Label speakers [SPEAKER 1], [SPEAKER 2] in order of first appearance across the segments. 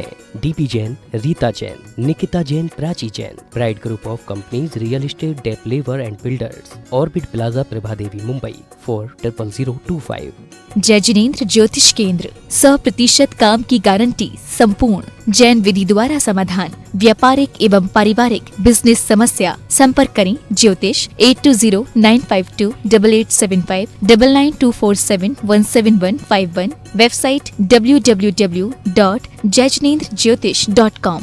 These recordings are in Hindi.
[SPEAKER 1] हैं DP Jain, Rita Jain, Nikita Jain, Prachi Jain. Pride group of companies, real estate, developer and builders, Orbit Plaza, Prabhadevi, Mumbai 400025।
[SPEAKER 2] जय जिनेंद्र ज्योतिष केंद्र, 100% काम की गारंटी, संपूर्ण जैन विधि द्वारा समाधान, व्यापारिक एवं पारिवारिक बिजनेस समस्या। संपर्क करें ज्योतिष 8209528875 9924717151। Website www.jajinendrjyotish.com।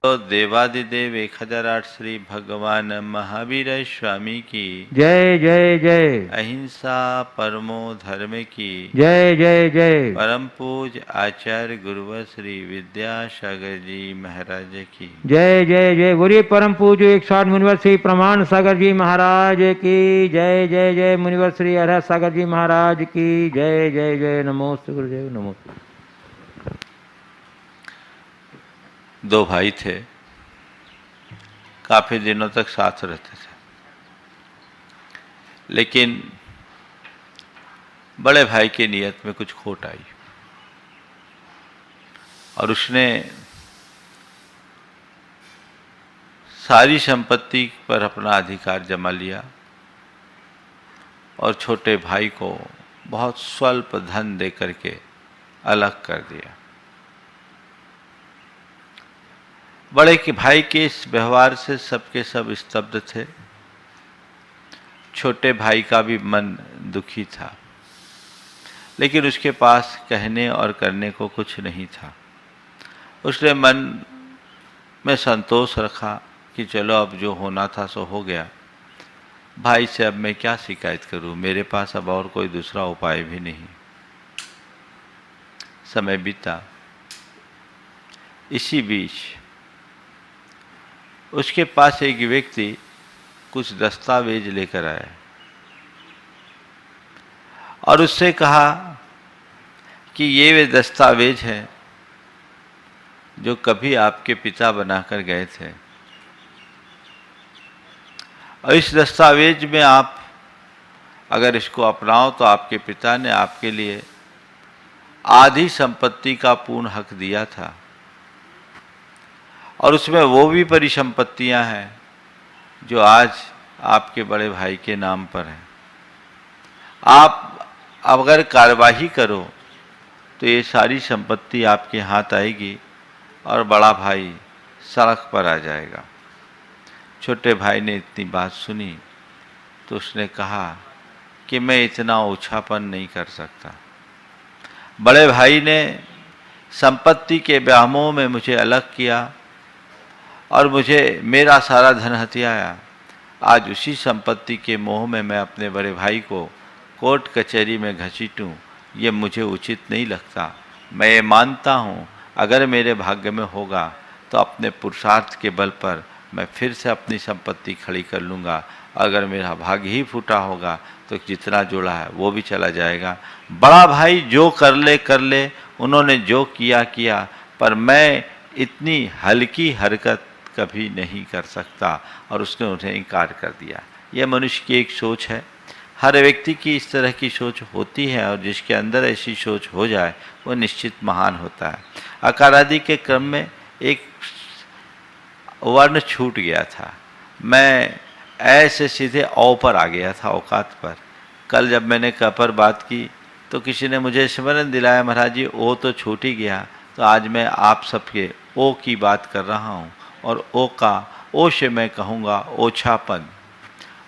[SPEAKER 3] तो देवादिदेव 1008 श्री भगवान महावीर स्वामी की
[SPEAKER 4] जय जय जय।
[SPEAKER 3] अहिंसा परमो धर्म की
[SPEAKER 4] जय जय जय।
[SPEAKER 3] परम पूज आचार्य गुरुवर श्री विद्यासागर जी महाराज की
[SPEAKER 4] जय जय जय। बोलिए परम पूज्य 108 मुनिवर श्री प्रमाण सागर जी महाराज की जय जय जय। मुनिवर श्री हर सागर जी महाराज की जय जय जय। नमोस्तु गुरुदेव, नमोस्तु।
[SPEAKER 3] दो भाई थे, काफी दिनों तक साथ रहते थे, लेकिन बड़े भाई की नियत में कुछ खोट आई और उसने सारी संपत्ति पर अपना अधिकार जमा लिया और छोटे भाई को बहुत स्वल्प धन दे करके अलग कर दिया। बड़े के भाई के इस व्यवहार से सबके सब स्तब्ध थे। छोटे भाई का भी मन दुखी था, लेकिन उसके पास कहने और करने को कुछ नहीं था। उसने मन में संतोष रखा कि चलो अब जो होना था सो हो गया, भाई से अब मैं क्या शिकायत करूं, मेरे पास अब और कोई दूसरा उपाय भी नहीं। समय बीता। इसी बीच उसके पास एक व्यक्ति कुछ दस्तावेज लेकर आया और उससे कहा कि ये वे दस्तावेज हैं जो कभी आपके पिता बनाकर गए थे, और इस दस्तावेज में आप अगर इसको अपनाओ तो आपके पिता ने आपके लिए आधी संपत्ति का पूर्ण हक दिया था, और उसमें वो भी परिसंपत्तियां हैं जो आज आपके बड़े भाई के नाम पर हैं। आप अगर कार्यवाही करो तो ये सारी संपत्ति आपके हाथ आएगी और बड़ा भाई सड़क पर आ जाएगा। छोटे भाई ने इतनी बात सुनी तो उसने कहा कि मैं इतना ओछापन नहीं कर सकता। बड़े भाई ने संपत्ति के व्यामोह में मुझे अलग किया और मुझे मेरा सारा धन हथियाया। आज उसी संपत्ति के मोह में मैं अपने बड़े भाई को कोर्ट कचहरी में घसीटूं, ये मुझे उचित नहीं लगता। मैं ये मानता हूँ अगर मेरे भाग्य में होगा तो अपने पुरुषार्थ के बल पर मैं फिर से अपनी संपत्ति खड़ी कर लूँगा। अगर मेरा भाग्य ही फूटा होगा तो जितना जोड़ा है वो भी चला जाएगा। बड़ा भाई जो कर ले, उन्होंने जो किया, पर मैं इतनी हल्की हरकत कभी नहीं कर सकता, और उसने उन्हें इनकार कर दिया। यह मनुष्य की एक सोच है। हर व्यक्ति की इस तरह की सोच होती है, और जिसके अंदर ऐसी सोच हो जाए वो निश्चित महान होता है। आकार आदि के क्रम में एक वर्ण छूट गया था। मैं ऐसे सीधे औ पर आ गया था, औकात पर। कल जब मैंने क पर बात की तो किसी ने मुझे स्मरण दिलाया, महाराज जी ओ तो छूट ही गया। तो आज मैं आप सबके ओ की बात कर रहा हूँ, और ओ से मैं कहूँगा ओछापन,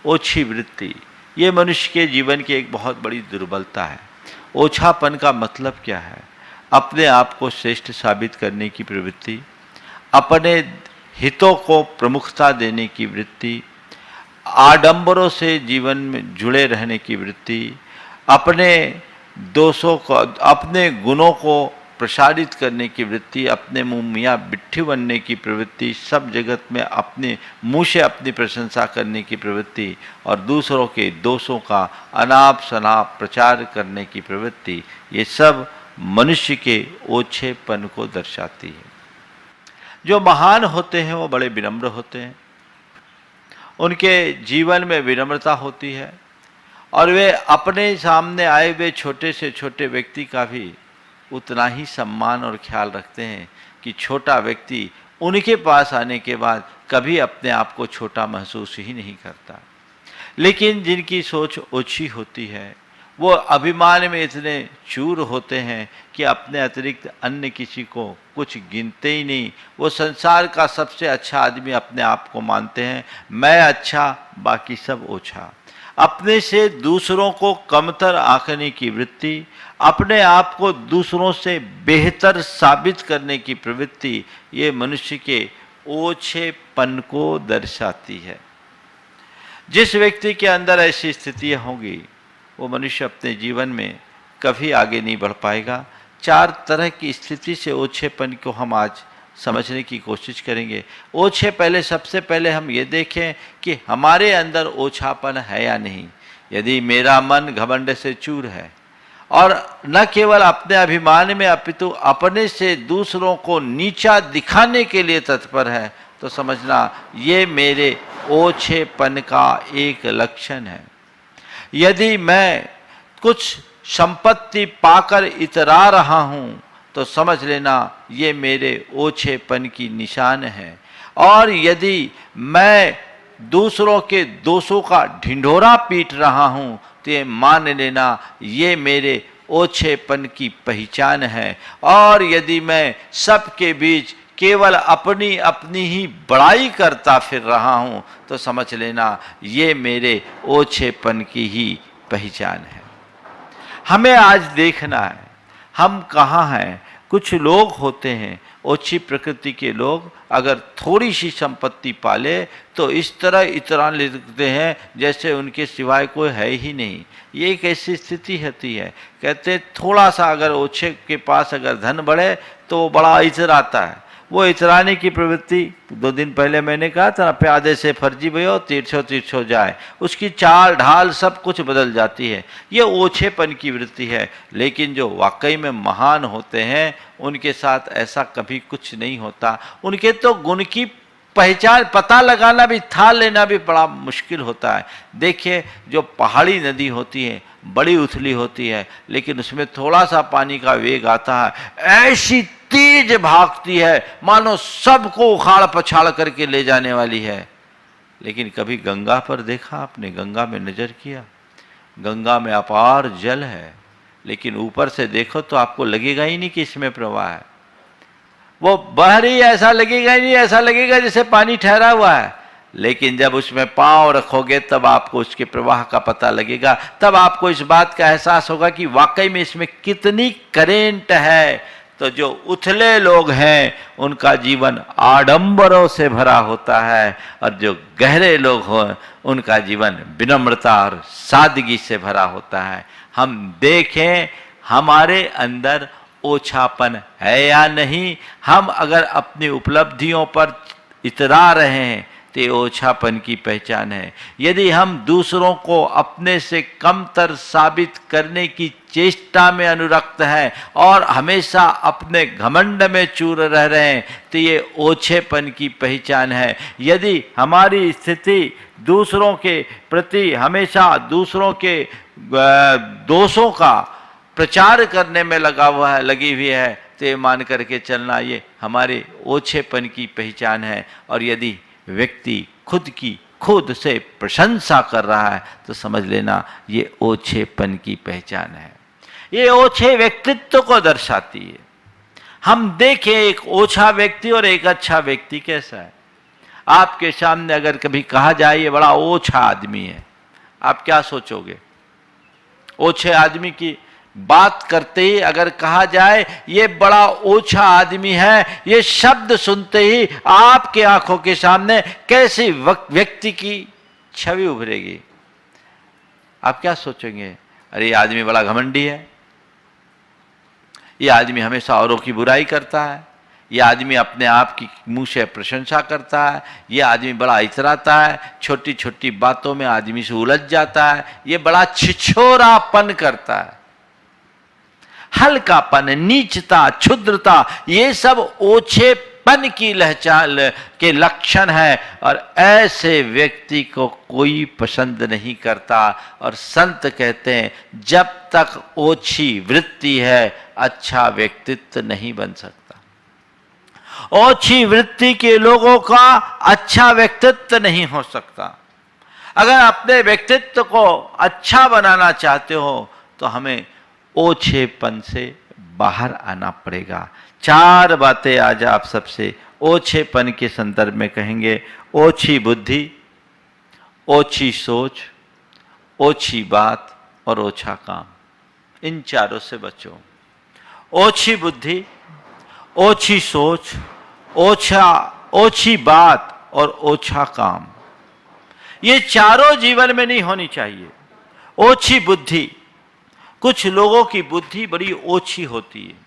[SPEAKER 3] ओछी वृत्ति। ये मनुष्य के जीवन की एक बहुत बड़ी दुर्बलता है। ओछापन का मतलब क्या है? अपने आप को श्रेष्ठ साबित करने की प्रवृत्ति, अपने हितों को प्रमुखता देने की वृत्ति, आडंबरों से जीवन में जुड़े रहने की वृत्ति, अपने दोषों को, अपने गुणों को प्रसारित करने की वृत्ति, अपने मुँह मियाँ बिट्ठू बनने की प्रवृत्ति, सब जगत में अपने मुँह से अपनी प्रशंसा करने की प्रवृत्ति, और दूसरों के दोषों का अनाप शनाप प्रचार करने की प्रवृत्ति, ये सब मनुष्य के ओछेपन को दर्शाती है। जो महान होते हैं वो बड़े विनम्र होते हैं, उनके जीवन में विनम्रता होती है और वे अपने सामने आए हुए छोटे से छोटे व्यक्ति का भी उतना ही सम्मान और ख्याल रखते हैं कि छोटा व्यक्ति उनके पास आने के बाद कभी अपने आप को छोटा महसूस ही नहीं करता। लेकिन जिनकी सोच ओछी होती है वो अभिमान में इतने चूर होते हैं कि अपने अतिरिक्त अन्य किसी को कुछ गिनते ही नहीं। वो संसार का सबसे अच्छा आदमी अपने आप को मानते हैं, मैं अच्छा बाकी सब ओछा। अपने से दूसरों को कमतर आंकने की वृत्ति, अपने आप को दूसरों से बेहतर साबित करने की प्रवृत्ति, ये मनुष्य के ओछेपन को दर्शाती है। जिस व्यक्ति के अंदर ऐसी स्थितियाँ होंगी वो मनुष्य अपने जीवन में कभी आगे नहीं बढ़ पाएगा। 4 तरह की स्थिति से ओछेपन को हम आज समझने की कोशिश करेंगे। ओछे पहले सबसे पहले हम ये देखें कि हमारे अंदर ओछापन है या नहीं। यदि मेरा मन घमंड से चूर है और न केवल अपने अभिमान में अपितु अपने से दूसरों को नीचा दिखाने के लिए तत्पर है तो समझना ये मेरे ओछेपन का एक लक्षण है। यदि मैं कुछ संपत्ति पाकर इतरा रहा हूँ तो समझ लेना ये मेरे ओछेपन की निशान है। और यदि मैं दूसरों के दोषों का ढिंढोरा पीट रहा हूँ तो ये मान लेना ये मेरे ओछेपन की पहचान है। और यदि मैं सबके बीच केवल अपनी अपनी ही बड़ाई करता फिर रहा हूँ तो समझ लेना ये मेरे ओछेपन की ही पहचान है। हमें आज देखना है हम कहाँ हैं। कुछ लोग होते हैं ओछी प्रकृति के लोग, अगर थोड़ी सी संपत्ति पाले तो इस तरह इतरा लेते हैं जैसे उनके सिवाय कोई है ही नहीं। ये एक ऐसी स्थिति होती है। कहते थोड़ा सा अगर ओछे के पास अगर धन बढ़े तो वो बड़ा इतराता है। वो इतराने की प्रवृत्ति 2 दिन पहले मैंने कहा था, प्यादे से फर्जी भयो तीर्थो तीर्थो जाए, उसकी चाल ढाल सब कुछ बदल जाती है। ये ओछेपन की वृत्ति है। लेकिन जो वाकई में महान होते हैं उनके साथ ऐसा कभी कुछ नहीं होता। उनके तो गुण की पहचान पता लगाना भी, था लेना भी बड़ा मुश्किल होता है। देखिए जो पहाड़ी नदी होती है बड़ी उथली होती है लेकिन उसमें थोड़ा सा पानी का वेग आता है, ऐसी तेज भागती है मानो सबको उखाड़ पछाड़ करके ले जाने वाली है। लेकिन कभी गंगा पर देखा आपने? गंगा में नजर किया? गंगा में अपार जल है लेकिन ऊपर से देखो तो आपको लगेगा ही नहीं कि इसमें प्रवाह है। वो बह रही है ऐसा लगेगा ही नहीं, ऐसा लगेगा जैसे पानी ठहरा हुआ है। लेकिन जब उसमें पांव रखोगे तब आपको उसके प्रवाह का पता लगेगा। तब आपको इस बात का एहसास होगा कि वाकई में इसमें कितनी करेंट है। तो जो उथले लोग हैं उनका जीवन आडंबरों से भरा होता है और जो गहरे लोग हों उनका जीवन विनम्रता और सादगी से भरा होता है। हम देखें हमारे अंदर ओछापन है या नहीं। हम अगर अपनी उपलब्धियों पर इतरा रहे हैं तो ये ओछापन की पहचान है। यदि हम दूसरों को अपने से कमतर साबित करने की चेष्टा में अनुरक्त हैं और हमेशा अपने घमंड में चूर रह रहे हैं तो ये ओछेपन की पहचान है। यदि हमारी स्थिति दूसरों के प्रति हमेशा दूसरों के दोषों का प्रचार करने में लगी हुई है तो ये मान करके चलना ये हमारे ओछेपन की पहचान है। और यदि व्यक्ति खुद से प्रशंसा कर रहा है तो समझ लेना ये ओछेपन की पहचान है। ये ओछे व्यक्तित्व को दर्शाती है। हम देखें एक ओछा व्यक्ति और एक अच्छा व्यक्ति कैसा है। आपके सामने अगर कभी कहा जाए ये बड़ा ओछा आदमी है, आप क्या सोचोगे? ओछे आदमी की बात करते ही अगर कहा जाए ये बड़ा ओछा आदमी है, ये शब्द सुनते ही आपके आंखों के सामने कैसी व्यक्ति की छवि उभरेगी? आप क्या सोचेंगे? अरे ये आदमी बड़ा घमंडी है, ये आदमी हमेशा औरों की बुराई करता है, ये आदमी अपने आप की मुंह से प्रशंसा करता है, ये आदमी बड़ा इतराता है, छोटी छोटी बातों में आदमी से उलझ जाता है, ये बड़ा छिछोरापन करता है। हल्कापन, नीचता, क्षुद्रता, ये सब ओछे पन की लहचान के लक्षण है और ऐसे व्यक्ति को कोई पसंद नहीं करता। और संत कहते हैं जब तक ओछी वृत्ति है अच्छा व्यक्तित्व नहीं बन सकता। ओछी वृत्ति के लोगों का अच्छा व्यक्तित्व नहीं हो सकता। अगर अपने व्यक्तित्व को अच्छा बनाना चाहते हो तो हमें ओछेपन से बाहर आना पड़ेगा। 4 बातें आज आप सबसे ओछेपन के संदर्भ में कहेंगे। ओछी बुद्धि, ओछी सोच, ओछी बात और ओछा काम। इन चारों से बचो। ओछी बुद्धि, ओछी सोच, ओछी बात और ओछा काम, ये चारों जीवन में नहीं होनी चाहिए। ओछी बुद्धि, कुछ लोगों की बुद्धि बड़ी ओछी होती है।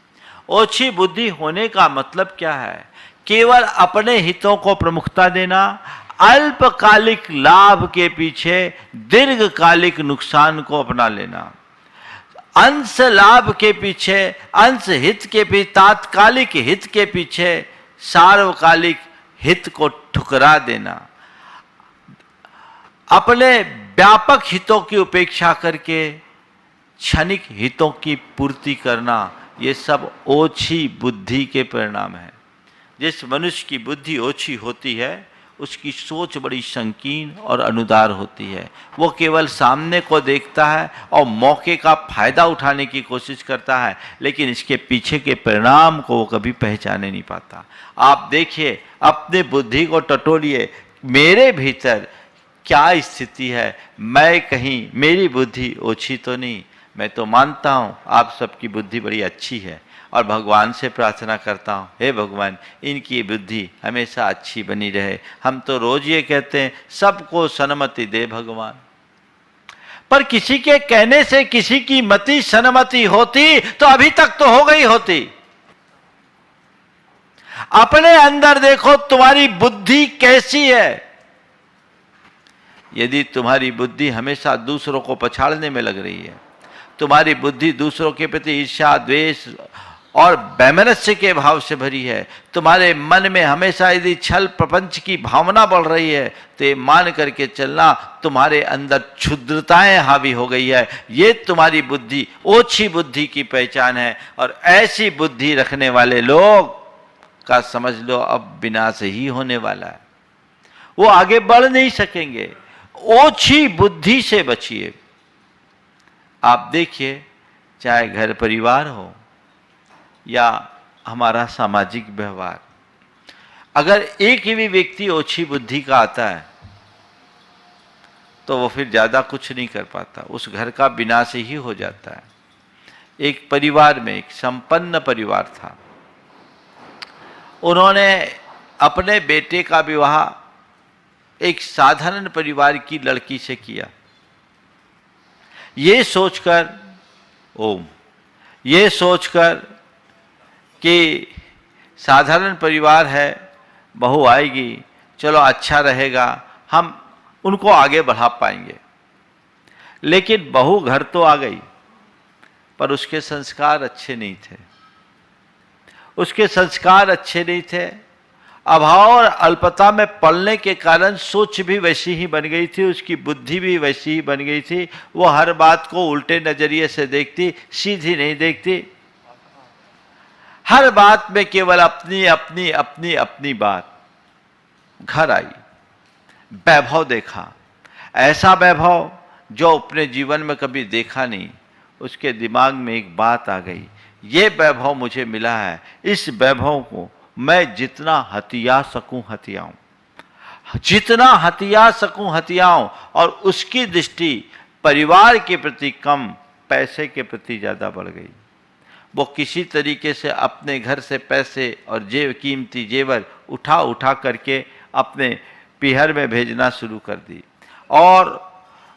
[SPEAKER 3] ओछी बुद्धि होने का मतलब क्या है? केवल अपने हितों को प्रमुखता देना, अल्पकालिक लाभ के पीछे दीर्घकालिक नुकसान को अपना लेना, अंश लाभ के पीछे, अंश हित के पीछे, तात्कालिक हित के पीछे सार्वकालिक हित को ठुकरा देना, अपने व्यापक हितों की उपेक्षा करके क्षणिक हितों की पूर्ति करना, ये सब ओछी बुद्धि के परिणाम है। जिस मनुष्य की बुद्धि ओछी होती है उसकी सोच बड़ी संकीर्ण और अनुदार होती है। वो केवल सामने को देखता है और मौके का फायदा उठाने की कोशिश करता है, लेकिन इसके पीछे के परिणाम को वो कभी पहचाने नहीं पाता। आप देखिए, अपने बुद्धि को टटोलिए, मेरे भीतर क्या स्थिति है, मैं कहीं मेरी बुद्धि ओछी तो नहीं। मैं तो मानता हूँ आप सबकी बुद्धि बड़ी अच्छी है और भगवान से प्रार्थना करता हूँ, हे भगवान इनकी बुद्धि हमेशा अच्छी बनी रहे। हम तो रोज ये कहते हैं सबको सन्मति दे भगवान, पर किसी के कहने से किसी की मति सन्मति होती तो अभी तक तो हो गई होती। अपने अंदर देखो तुम्हारी बुद्धि कैसी है। यदि तुम्हारी बुद्धि हमेशा दूसरों को पछाड़ने में लग रही है, तुम्हारी बुद्धि दूसरों के प्रति ईर्ष्या, द्वेष और वैमनस्य के भाव से भरी है, तुम्हारे मन में हमेशा यदि छल प्रपंच की भावना बढ़ रही है, तो ये मान करके चलना तुम्हारे अंदर क्षुद्रताएं हावी हो गई है। ये तुम्हारी बुद्धि ओछी बुद्धि की पहचान है। और ऐसी बुद्धि रखने वाले लोग का समझ लो अब विनाश ही होने वाला है, वो आगे बढ़ नहीं सकेंगे। ओछी बुद्धि से बचिए। आप देखिए, चाहे घर परिवार हो या हमारा सामाजिक व्यवहार, अगर एक भी व्यक्ति ओछी बुद्धि का आता है तो वो फिर ज्यादा कुछ नहीं कर पाता, उस घर का विनाश ही हो जाता है। एक परिवार में, एक संपन्न परिवार था, उन्होंने अपने बेटे का विवाह एक साधारण परिवार की लड़की से किया, ये सोचकर कि साधारण परिवार है, बहू आएगी, चलो अच्छा रहेगा, हम उनको आगे बढ़ा पाएंगे। लेकिन बहू घर तो आ गई, पर उसके संस्कार अच्छे नहीं थे। उसके संस्कार अच्छे नहीं थे। अभाव और अल्पता में पलने के कारण सोच भी वैसी ही बन गई थी, उसकी बुद्धि भी वैसी ही बन गई थी। वो हर बात को उल्टे नजरिए से देखती, सीधी नहीं देखती। हर बात में केवल अपनी अपनी अपनी अपनी बात। घर आई, वैभव देखा, ऐसा वैभव जो अपने जीवन में कभी देखा नहीं। उसके दिमाग में एक बात आ गई, ये वैभव मुझे मिला है, इस वैभव को मैं जितना हथिया सकूं हथियाऊं, जितना हथिया सकूं हथियाऊं। और उसकी दृष्टि परिवार के प्रति कम, पैसे के प्रति ज्यादा बढ़ गई। वो किसी तरीके से अपने घर से पैसे और कीमती जेवर उठा उठा करके अपने पीहर में भेजना शुरू कर दी। और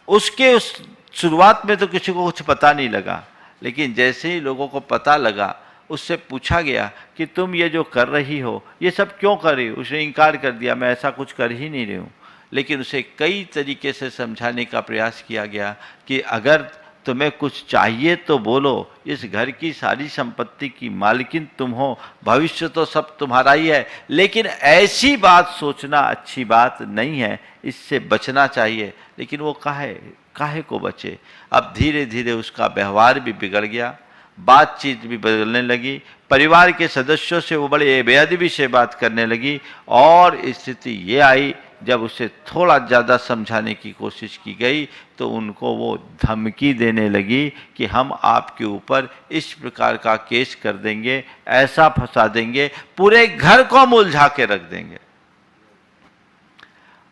[SPEAKER 3] उसके उस शुरुआत में तो किसी को कुछ पता नहीं लगा, लेकिन जैसे ही लोगों को पता लगा, उससे पूछा गया कि तुम ये जो कर रही हो ये सब क्यों कर रही हो। उसने इनकार कर दिया, मैं ऐसा कुछ कर ही नहीं रही हूँ। लेकिन उसे कई तरीके से समझाने का प्रयास किया गया कि अगर तुम्हें कुछ चाहिए तो बोलो, इस घर की सारी संपत्ति की मालकिन तुम हो, भविष्य तो सब तुम्हारा ही है, लेकिन ऐसी बात सोचना अच्छी बात नहीं है, इससे बचना चाहिए। लेकिन वो काहे को बचे। अब धीरे धीरे उसका व्यवहार भी बिगड़ गया, बातचीत भी बदलने लगी, परिवार के सदस्यों से वो बड़े बेअदबी से बात करने लगी, और स्थिति ये आई जब उसे थोड़ा ज़्यादा समझाने की कोशिश की गई तो उनको वो धमकी देने लगी कि हम आपके ऊपर इस प्रकार का केस कर देंगे, ऐसा फंसा देंगे, पूरे घर को हम उलझा के रख देंगे।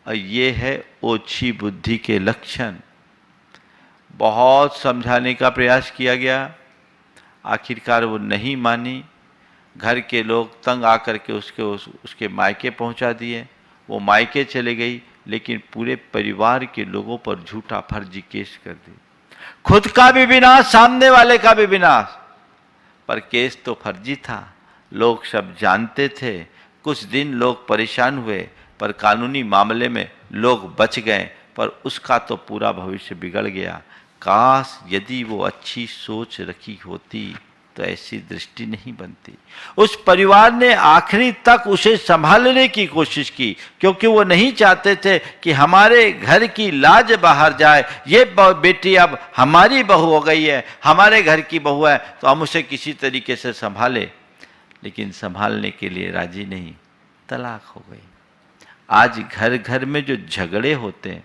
[SPEAKER 3] और ये है ओछी बुद्धि के लक्षण। बहुत समझाने का प्रयास किया गया, आखिरकार वो नहीं मानी। घर के लोग तंग आकर के उसके मायके पहुंचा दिए। वो मायके चले गई, लेकिन पूरे परिवार के लोगों पर झूठा फर्जी केस कर दी। खुद का भी विनाश, सामने वाले का भी विनाश। पर केस तो फर्जी था, लोग सब जानते थे। कुछ दिन लोग परेशान हुए, पर कानूनी मामले में लोग बच गए, पर उसका तो पूरा भविष्य बिगड़ गया। काश यदि वो अच्छी सोच रखी होती तो ऐसी दृष्टि नहीं बनती। उस परिवार ने आखिरी तक उसे संभालने की कोशिश की, क्योंकि वो नहीं चाहते थे कि हमारे घर की लाज बाहर जाए। ये बेटी अब हमारी बहू हो गई है, हमारे घर की बहू है, तो हम उसे किसी तरीके से संभाले। लेकिन संभालने के लिए राजी नहीं, तलाक हो गई। आज घर घर में जो झगड़े होते हैं,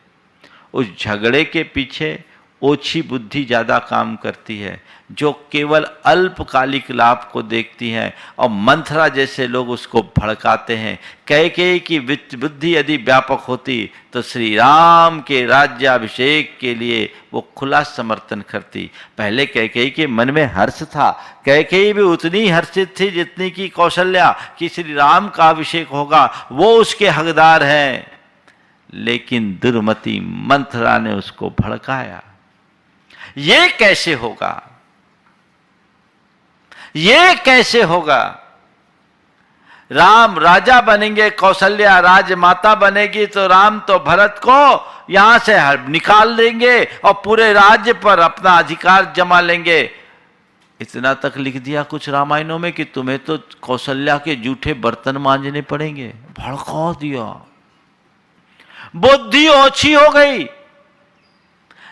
[SPEAKER 3] उस झगड़े के पीछे ओछी बुद्धि ज़्यादा काम करती है, जो केवल अल्पकालिक लाभ को देखती हैं, और मंथरा जैसे लोग उसको भड़काते हैं। कैकेयी की बुद्धि यदि व्यापक होती तो श्री राम के राज्याभिषेक के लिए वो खुला समर्थन करती। पहले कैकेयी के मन में हर्ष था, कैकेयी भी उतनी हर्षित थी जितनी की कौशल्या कि श्री राम का अभिषेक होगा, वो उसके हकदार हैं। लेकिन दुर्मति मंथरा ने उसको भड़काया। ये कैसे होगा, ये कैसे होगा? राम राजा बनेंगे, कौशल्या राजमाता बनेगी, तो राम तो भरत को यहां से निकाल देंगे और पूरे राज्य पर अपना अधिकार जमा लेंगे। इतना तक लिख दिया कुछ रामायणों में कि तुम्हें तो कौशल्या के जूठे बर्तन मांजने पड़ेंगे। भड़का दिया, बुद्धि ओछी हो गई।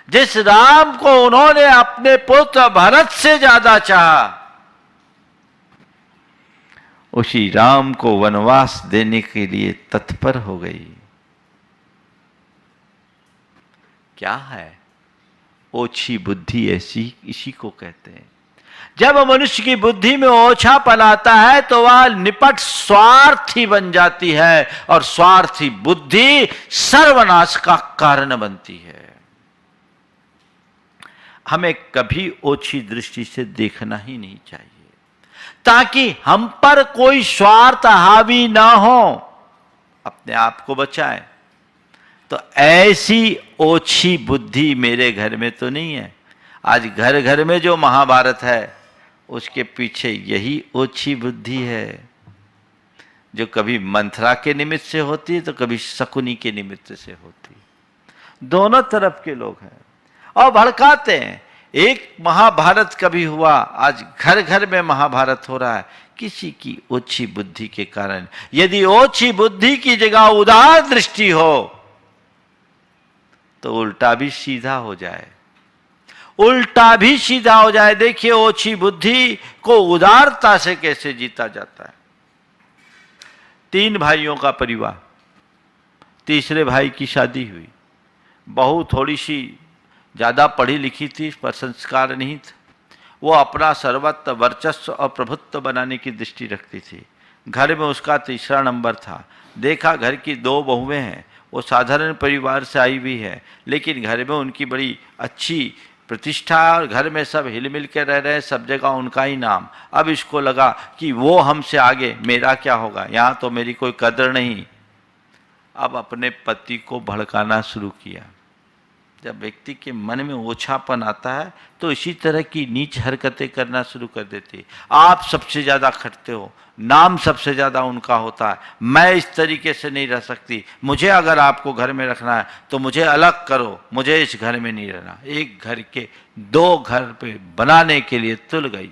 [SPEAKER 3] जिस राम को उन्होंने अपने पुत्र भरत से ज्यादा चाहा, उसी राम को वनवास देने के लिए तत्पर हो गई। क्या है ओछी बुद्धि? ऐसी इसी को कहते हैं। जब मनुष्य की बुद्धि में ओछापन आता है तो वह निपट स्वार्थी बन जाती है, और स्वार्थी बुद्धि सर्वनाश का कारण बनती है। हमें कभी ओछी दृष्टि से देखना ही नहीं चाहिए, ताकि हम पर कोई स्वार्थ हावी ना हो, अपने आप को बचाएं। तो ऐसी ओछी बुद्धि मेरे घर में तो नहीं है। आज घर घर में जो महाभारत है, उसके पीछे यही ओछी बुद्धि है, जो कभी मंथरा के निमित्त से होती है तो कभी शकुनी के निमित्त से होती है। दोनों तरफ के लोग हैं और भड़काते हैं। एक महाभारत कभी हुआ, आज घर घर में महाभारत हो रहा है, किसी की ओछी बुद्धि के कारण। यदि ओछी बुद्धि की जगह उदार दृष्टि हो तो उल्टा भी सीधा हो जाए, उल्टा भी सीधा हो जाए। देखिए ओछी बुद्धि को उदारता से कैसे जीता जाता है। 3 भाइयों का परिवार, तीसरे भाई की शादी हुई। बहू थोड़ी सी ज्यादा पढ़ी लिखी थी, पर संस्कार नहीं थे। वो अपना सर्वत्र वर्चस्व और प्रभुत्व बनाने की दृष्टि रखती थी। घर में उसका तीसरा नंबर था। देखा घर की 2 बहुएं हैं, वो साधारण परिवार से आई हुई है, लेकिन घर में उनकी बड़ी अच्छी प्रतिष्ठा, और घर में सब हिल मिल के रह रहे हैं, सब जगह उनका ही नाम। अब इसको लगा कि वो हमसे आगे, मेरा क्या होगा, यहाँ तो मेरी कोई कदर नहीं। अब अपने पति को भड़काना शुरू किया। जब व्यक्ति के मन में ओछापन आता है तो इसी तरह की नीच हरकतें करना शुरू कर देती है। आप सबसे ज़्यादा खटते हो, नाम सबसे ज़्यादा उनका होता है, मैं इस तरीके से नहीं रह सकती, मुझे अगर आपको घर में रखना है तो मुझे अलग करो, मुझे इस घर में नहीं रहना। एक घर के दो घर पे बनाने के लिए तुल गई।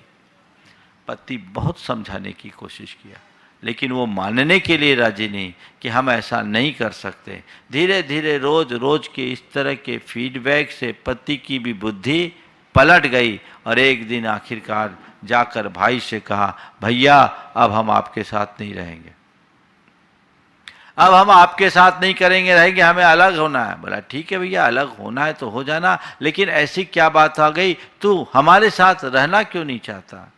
[SPEAKER 3] पति बहुत समझाने की कोशिश किया, लेकिन वो मानने के लिए राजी नहीं कि हम ऐसा नहीं कर सकते। धीरे धीरे रोज रोज के इस तरह के फीडबैक से पति की भी बुद्धि पलट गई और एक दिन आखिरकार जाकर भाई से कहा, भैया अब हम आपके साथ नहीं रहेंगे, अब हम आपके साथ नहीं रहेंगे, हमें अलग होना है। बोला ठीक है भैया, अलग होना है तो हो जाना, लेकिन ऐसी क्या बात आ गई, तू हमारे साथ रहना क्यों नहीं चाहता?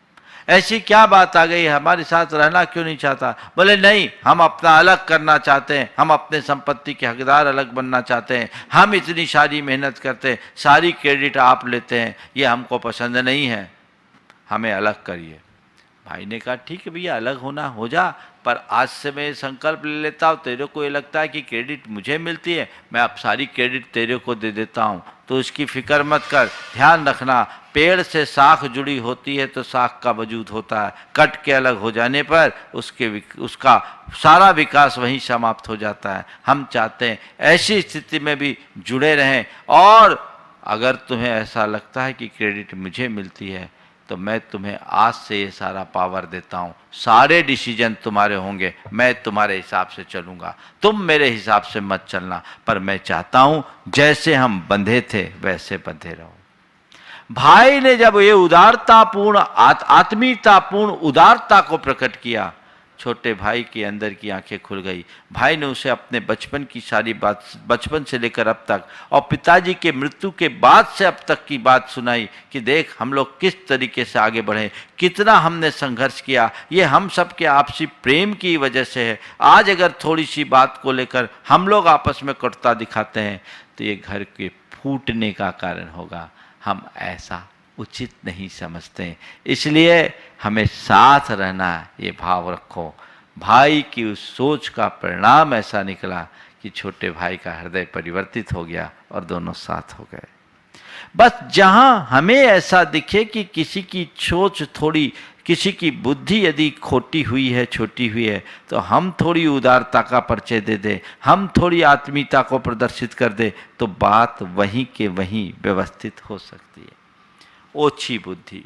[SPEAKER 3] ऐसी क्या बात आ गई, हमारे साथ रहना क्यों नहीं चाहता? बोले नहीं, हम अपना अलग करना चाहते हैं, हम अपने संपत्ति के हकदार अलग बनना चाहते हैं, हम इतनी सारी मेहनत करते हैं, सारी क्रेडिट आप लेते हैं, ये हमको पसंद नहीं है, हमें अलग करिए। भाई ने कहा ठीक है भैया, अलग होना हो जा, पर आज से मैं संकल्प ले लेता हूँ, तेरे को ये लगता है कि क्रेडिट मुझे मिलती है, मैं अब सारी क्रेडिट तेरे को दे देता हूँ, तो उसकी फिक्र मत कर। ध्यान रखना, पेड़ से शाख जुड़ी होती है तो शाख का वजूद होता है, कट के अलग हो जाने पर उसका सारा विकास वहीं समाप्त हो जाता है। हम चाहते हैं ऐसी स्थिति में भी जुड़े रहें, और अगर तुम्हें ऐसा लगता है कि क्रेडिट मुझे मिलती है तो मैं तुम्हें आज से ये सारा पावर देता हूँ, सारे डिसीजन तुम्हारे होंगे, मैं तुम्हारे हिसाब से चलूँगा, तुम मेरे हिसाब से मत चलना, पर मैं चाहता हूँ जैसे हम बंधे थे वैसे बंधे रहो। भाई ने जब ये उदारतापूर्ण आत्मीयतापूर्ण उदारता को प्रकट किया, छोटे भाई के अंदर की आंखें खुल गई। भाई ने उसे अपने बचपन की सारी बात, बचपन से लेकर अब तक, और पिताजी के मृत्यु के बाद से अब तक की बात सुनाई कि देख हम लोग किस तरीके से आगे बढ़े, कितना हमने संघर्ष किया, ये हम सब के आपसी प्रेम की वजह से है। आज अगर थोड़ी सी बात को लेकर हम लोग आपस में कटुता दिखाते हैं तो ये घर के फूटने का कारण होगा। हम ऐसा उचित नहीं समझते, इसलिए हमें साथ रहना है, ये भाव रखो। भाई की उस सोच का परिणाम ऐसा निकला कि छोटे भाई का हृदय परिवर्तित हो गया और दोनों साथ हो गए। बस जहां हमें ऐसा दिखे कि किसी की सोच थोड़ी, किसी की बुद्धि यदि खोटी हुई है, छोटी हुई है, तो हम थोड़ी उदारता का परिचय दे दें, हम थोड़ी आत्मीयता को प्रदर्शित कर दे, तो बात वहीं के वहीं व्यवस्थित हो सकती है। ओछी बुद्धि,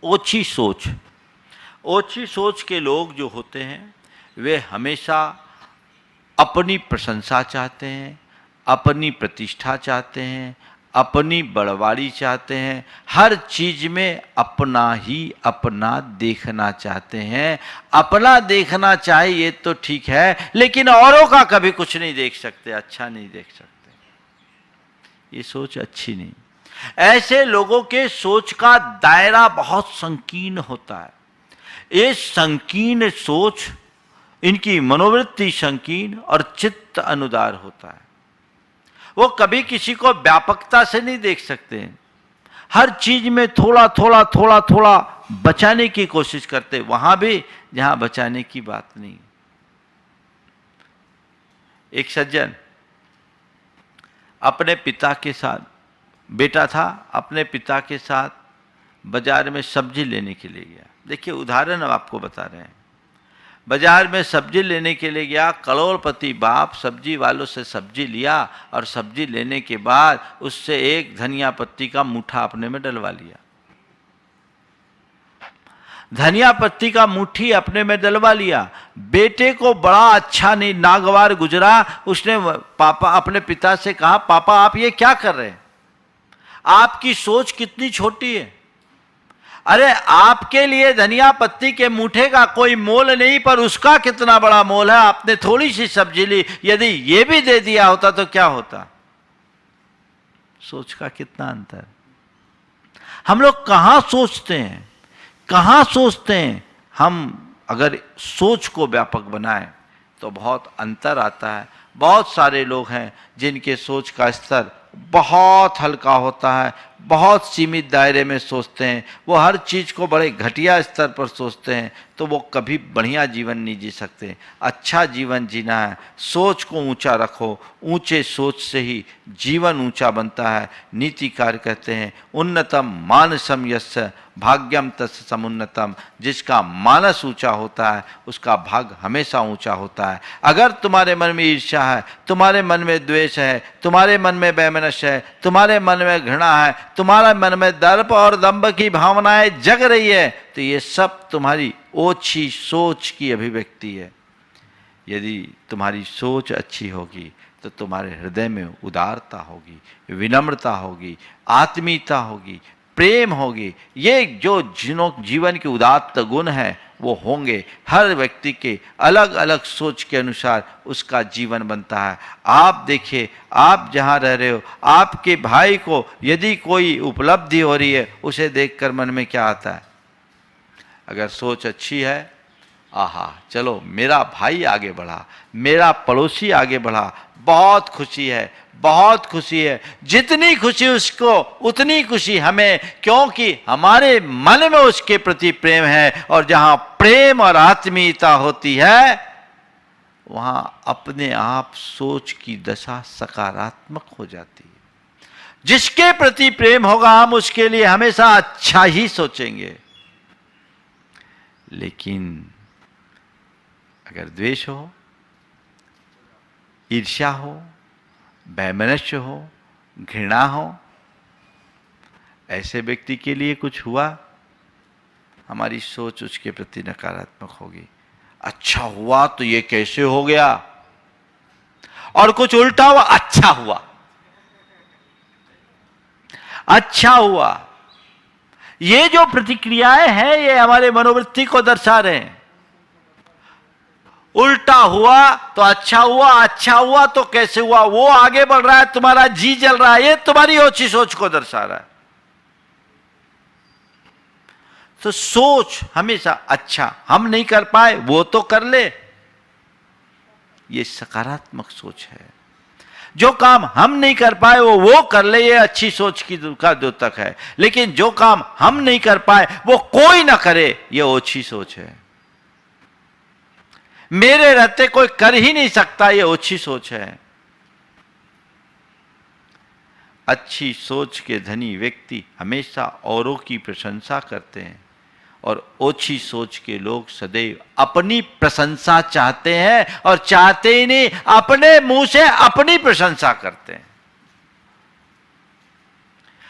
[SPEAKER 3] ओछी सोच के लोग जो होते हैं वे हमेशा अपनी प्रशंसा चाहते हैं, अपनी प्रतिष्ठा चाहते हैं, अपनी बड़वाड़ी चाहते हैं, हर चीज में अपना ही अपना देखना चाहते हैं। अपना देखना चाहिए तो ठीक है, लेकिन औरों का कभी कुछ नहीं देख सकते, अच्छा नहीं देख सकते। ये सोच अच्छी नहीं। ऐसे लोगों के सोच का दायरा बहुत संकीर्ण होता है। ये संकीर्ण सोच, इनकी मनोवृत्ति संकीर्ण और चित्त अनुदार होता है। वो कभी किसी को व्यापकता से नहीं देख सकते, हर चीज में थोड़ा थोड़ा थोड़ा थोड़ा बचाने की कोशिश करते, वहां भी जहां बचाने की बात नहीं। एक सज्जन अपने पिता के साथ, बेटा था, अपने पिता के साथ बाजार में सब्जी लेने के लिए गया। देखिए उदाहरण अब आपको बता रहे हैं। बाजार में सब्जी लेने के लिए गया, करोड़पति बाप सब्जी वालों से सब्जी लिया और सब्जी लेने के बाद उससे एक धनिया पत्ती का मुट्ठा अपने में डलवा लिया। धनिया पत्ती का मुट्ठी अपने में डलवा लिया। बेटे को बड़ा अच्छा नहीं नागवार गुजरा। उसने पापा अपने पिता से कहा, पापा आप ये क्या कर रहे हैं, आपकी सोच कितनी छोटी है। अरे आपके लिए धनिया पत्ती के मुठे का कोई मोल नहीं, पर उसका कितना बड़ा मोल है। आपने थोड़ी सी सब्जी ली, यदि ये भी दे दिया होता तो क्या होता। सोच का कितना अंतर। हम लोग कहां सोचते हैं, कहां सोचते हैं। हम अगर सोच को व्यापक बनाएं तो बहुत अंतर आता है। बहुत सारे लोग हैं जिनके सोच का स्तर बहुत हल्का होता है, बहुत सीमित दायरे में सोचते हैं, वो हर चीज़ को बड़े घटिया स्तर पर सोचते हैं, तो वो कभी बढ़िया जीवन नहीं जी सकते। अच्छा जीवन जीना है, सोच को ऊंचा रखो, ऊंचे सोच से ही जीवन ऊंचा बनता है। नीतिकार कहते हैं उन्नतम मानसम यस्य भाग्यम तस्य समुन्नतम, जिसका मानस ऊंचा होता है उसका भाग हमेशा ऊंचा होता है। अगर तुम्हारे मन में ईर्ष्या है, तुम्हारे मन में द्वेष है, तुम्हारे मन में वैमनस्य है, तुम्हारे मन में घृणा है, तुम्हारे मन में दर्प और दंभ की भावनाएं जग रही है, तो ये सब तुम्हारी ओछी सोच की अभिव्यक्ति है। यदि तुम्हारी सोच अच्छी होगी तो तुम्हारे हृदय में उदारता होगी, विनम्रता होगी, आत्मीयता होगी, प्रेम होगी। ये जो जीवन के उदात्त गुण हैं वो होंगे। हर व्यक्ति के अलग अलग सोच के अनुसार उसका जीवन बनता है। आप देखिए, आप जहाँ रह रहे हो, आपके भाई को यदि कोई उपलब्धि हो रही है, उसे देखकर मन में क्या आता है? अगर सोच अच्छी है, आहा चलो मेरा भाई आगे बढ़ा, मेरा पड़ोसी आगे बढ़ा, बहुत खुशी है, बहुत खुशी है। जितनी खुशी उसको उतनी खुशी हमें, क्योंकि हमारे मन में उसके प्रति प्रेम है। और जहां प्रेम और आत्मीयता होती है वहां अपने आप सोच की दशा सकारात्मक हो जाती है। जिसके प्रति प्रेम होगा हम उसके लिए हमेशा अच्छा ही सोचेंगे। लेकिन अगर द्वेष हो, ईर्ष्या हो, वैमनस्य हो, घृणा हो, ऐसे व्यक्ति के लिए कुछ हुआ, हमारी सोच उसके प्रति नकारात्मक होगी। अच्छा हुआ तो ये कैसे हो गया, और कुछ उल्टा हुआ, अच्छा हुआ, अच्छा हुआ। ये जो प्रतिक्रियाएं हैं ये हमारे मनोवृत्ति को दर्शा रहे हैं। उल्टा हुआ तो अच्छा हुआ, अच्छा हुआ तो कैसे हुआ, वो आगे बढ़ रहा है, तुम्हारा जी जल रहा है, ये तुम्हारी ओछी सोच को दर्शा रहा है। तो सोच हमेशा अच्छा, हम नहीं कर पाए वो तो कर ले, ये सकारात्मक सोच है। जो काम हम नहीं कर पाए वो कर ले, ये अच्छी सोच की का द्योतक है। लेकिन जो काम हम नहीं कर पाए वो कोई ना करे, ये ओछी सोच है। मेरे रहते कोई कर ही नहीं सकता, ये ओछी सोच है। अच्छी सोच के धनी व्यक्ति हमेशा औरों की प्रशंसा करते हैं, और ओछी सोच के लोग सदैव अपनी प्रशंसा चाहते हैं, और चाहते ही नहीं, अपने मुंह से अपनी प्रशंसा करते हैं।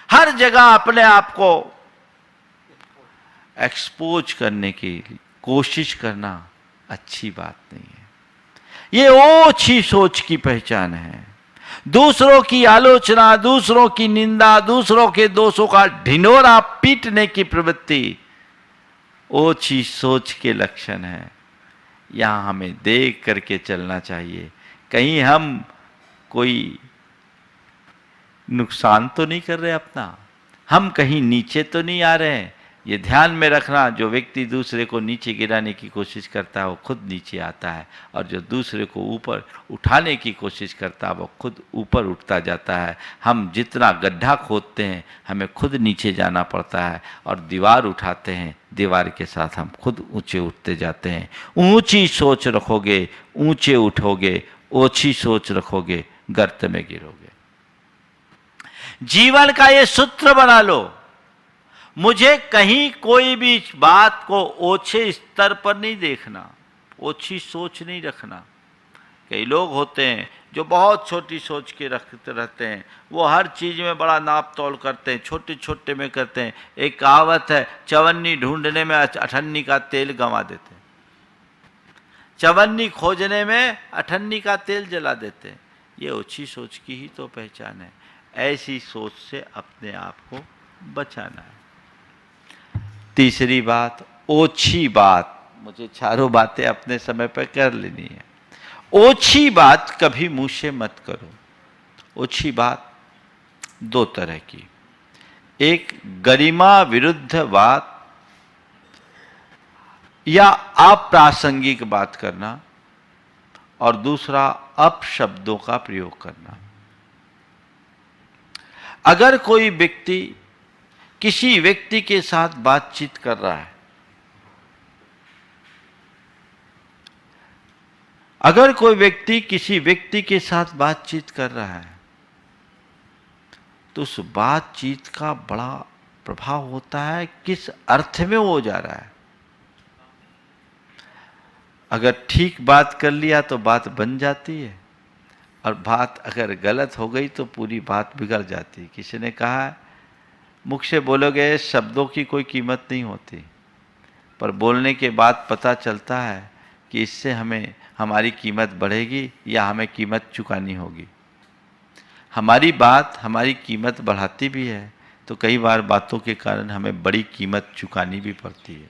[SPEAKER 3] हर जगह अपने आप को एक्सपोज करने की कोशिश करना अच्छी बात नहीं है। ये ओछी सोच की पहचान है। दूसरों की आलोचना, दूसरों की निंदा, दूसरों के दोषों का ढिंढोरा पीटने की प्रवृत्ति ओछी सोच के लक्षण है। यहां हमें देख करके चलना चाहिए, कहीं हम कोई नुकसान तो नहीं कर रहे अपना, हम कहीं नीचे तो नहीं आ रहे हैं। ये ध्यान में रखना, जो व्यक्ति दूसरे को नीचे गिराने की कोशिश करता है वो खुद नीचे आता है, और जो दूसरे को ऊपर उठाने की कोशिश करता है वो खुद ऊपर उठता जाता है। हम जितना गड्ढा खोदते हैं हमें खुद नीचे जाना पड़ता है, और दीवार उठाते हैं, दीवार के साथ हम खुद ऊंचे उठते जाते हैं। ऊंची सोच रखोगे ऊंचे उठोगे, ओछी सोच रखोगे गर्त में गिरोगे। जीवन का ये सूत्र बना लो, मुझे कहीं कोई भी बात को ओछे स्तर पर नहीं देखना, ओछी सोच नहीं रखना। कई लोग होते हैं जो बहुत छोटी सोच के रखते रहते हैं, वो हर चीज में बड़ा नाप तोल करते हैं, छोटे छोटे में करते हैं। एक कहावत है, चवन्नी ढूंढने में अठन्नी का तेल गंवा देते हैं, चवन्नी खोजने में अठन्नी का तेल जला देते हैं। ये ओछी सोच की ही तो पहचान है। ऐसी सोच से अपने आप को बचाना है। तीसरी बात, ओछी बात, मुझे चारों बातें अपने समय पर कर लेनी है। ओछी बात कभी मुंह से मत करो। ओछी बात दो तरह की, एक गरिमा विरुद्ध बात या अप्रासंगिक बात करना, और दूसरा अपशब्दों का प्रयोग करना। अगर कोई व्यक्ति किसी व्यक्ति के साथ बातचीत कर रहा है, अगर कोई व्यक्ति किसी व्यक्ति के साथ बातचीत कर रहा है तो उस बातचीत का बड़ा प्रभाव होता है किस अर्थ में वो जा रहा है। अगर ठीक बात कर लिया तो बात बन जाती है, और बात अगर गलत हो गई तो पूरी बात बिगड़ जाती है। किसी ने कहा है, मुख से बोलोगे शब्दों की कोई कीमत नहीं होती, पर बोलने के बाद पता चलता है कि इससे हमें हमारी कीमत बढ़ेगी या हमें कीमत चुकानी होगी। हमारी बात हमारी कीमत बढ़ाती भी है, तो कई बार बातों के कारण हमें बड़ी कीमत चुकानी भी पड़ती है।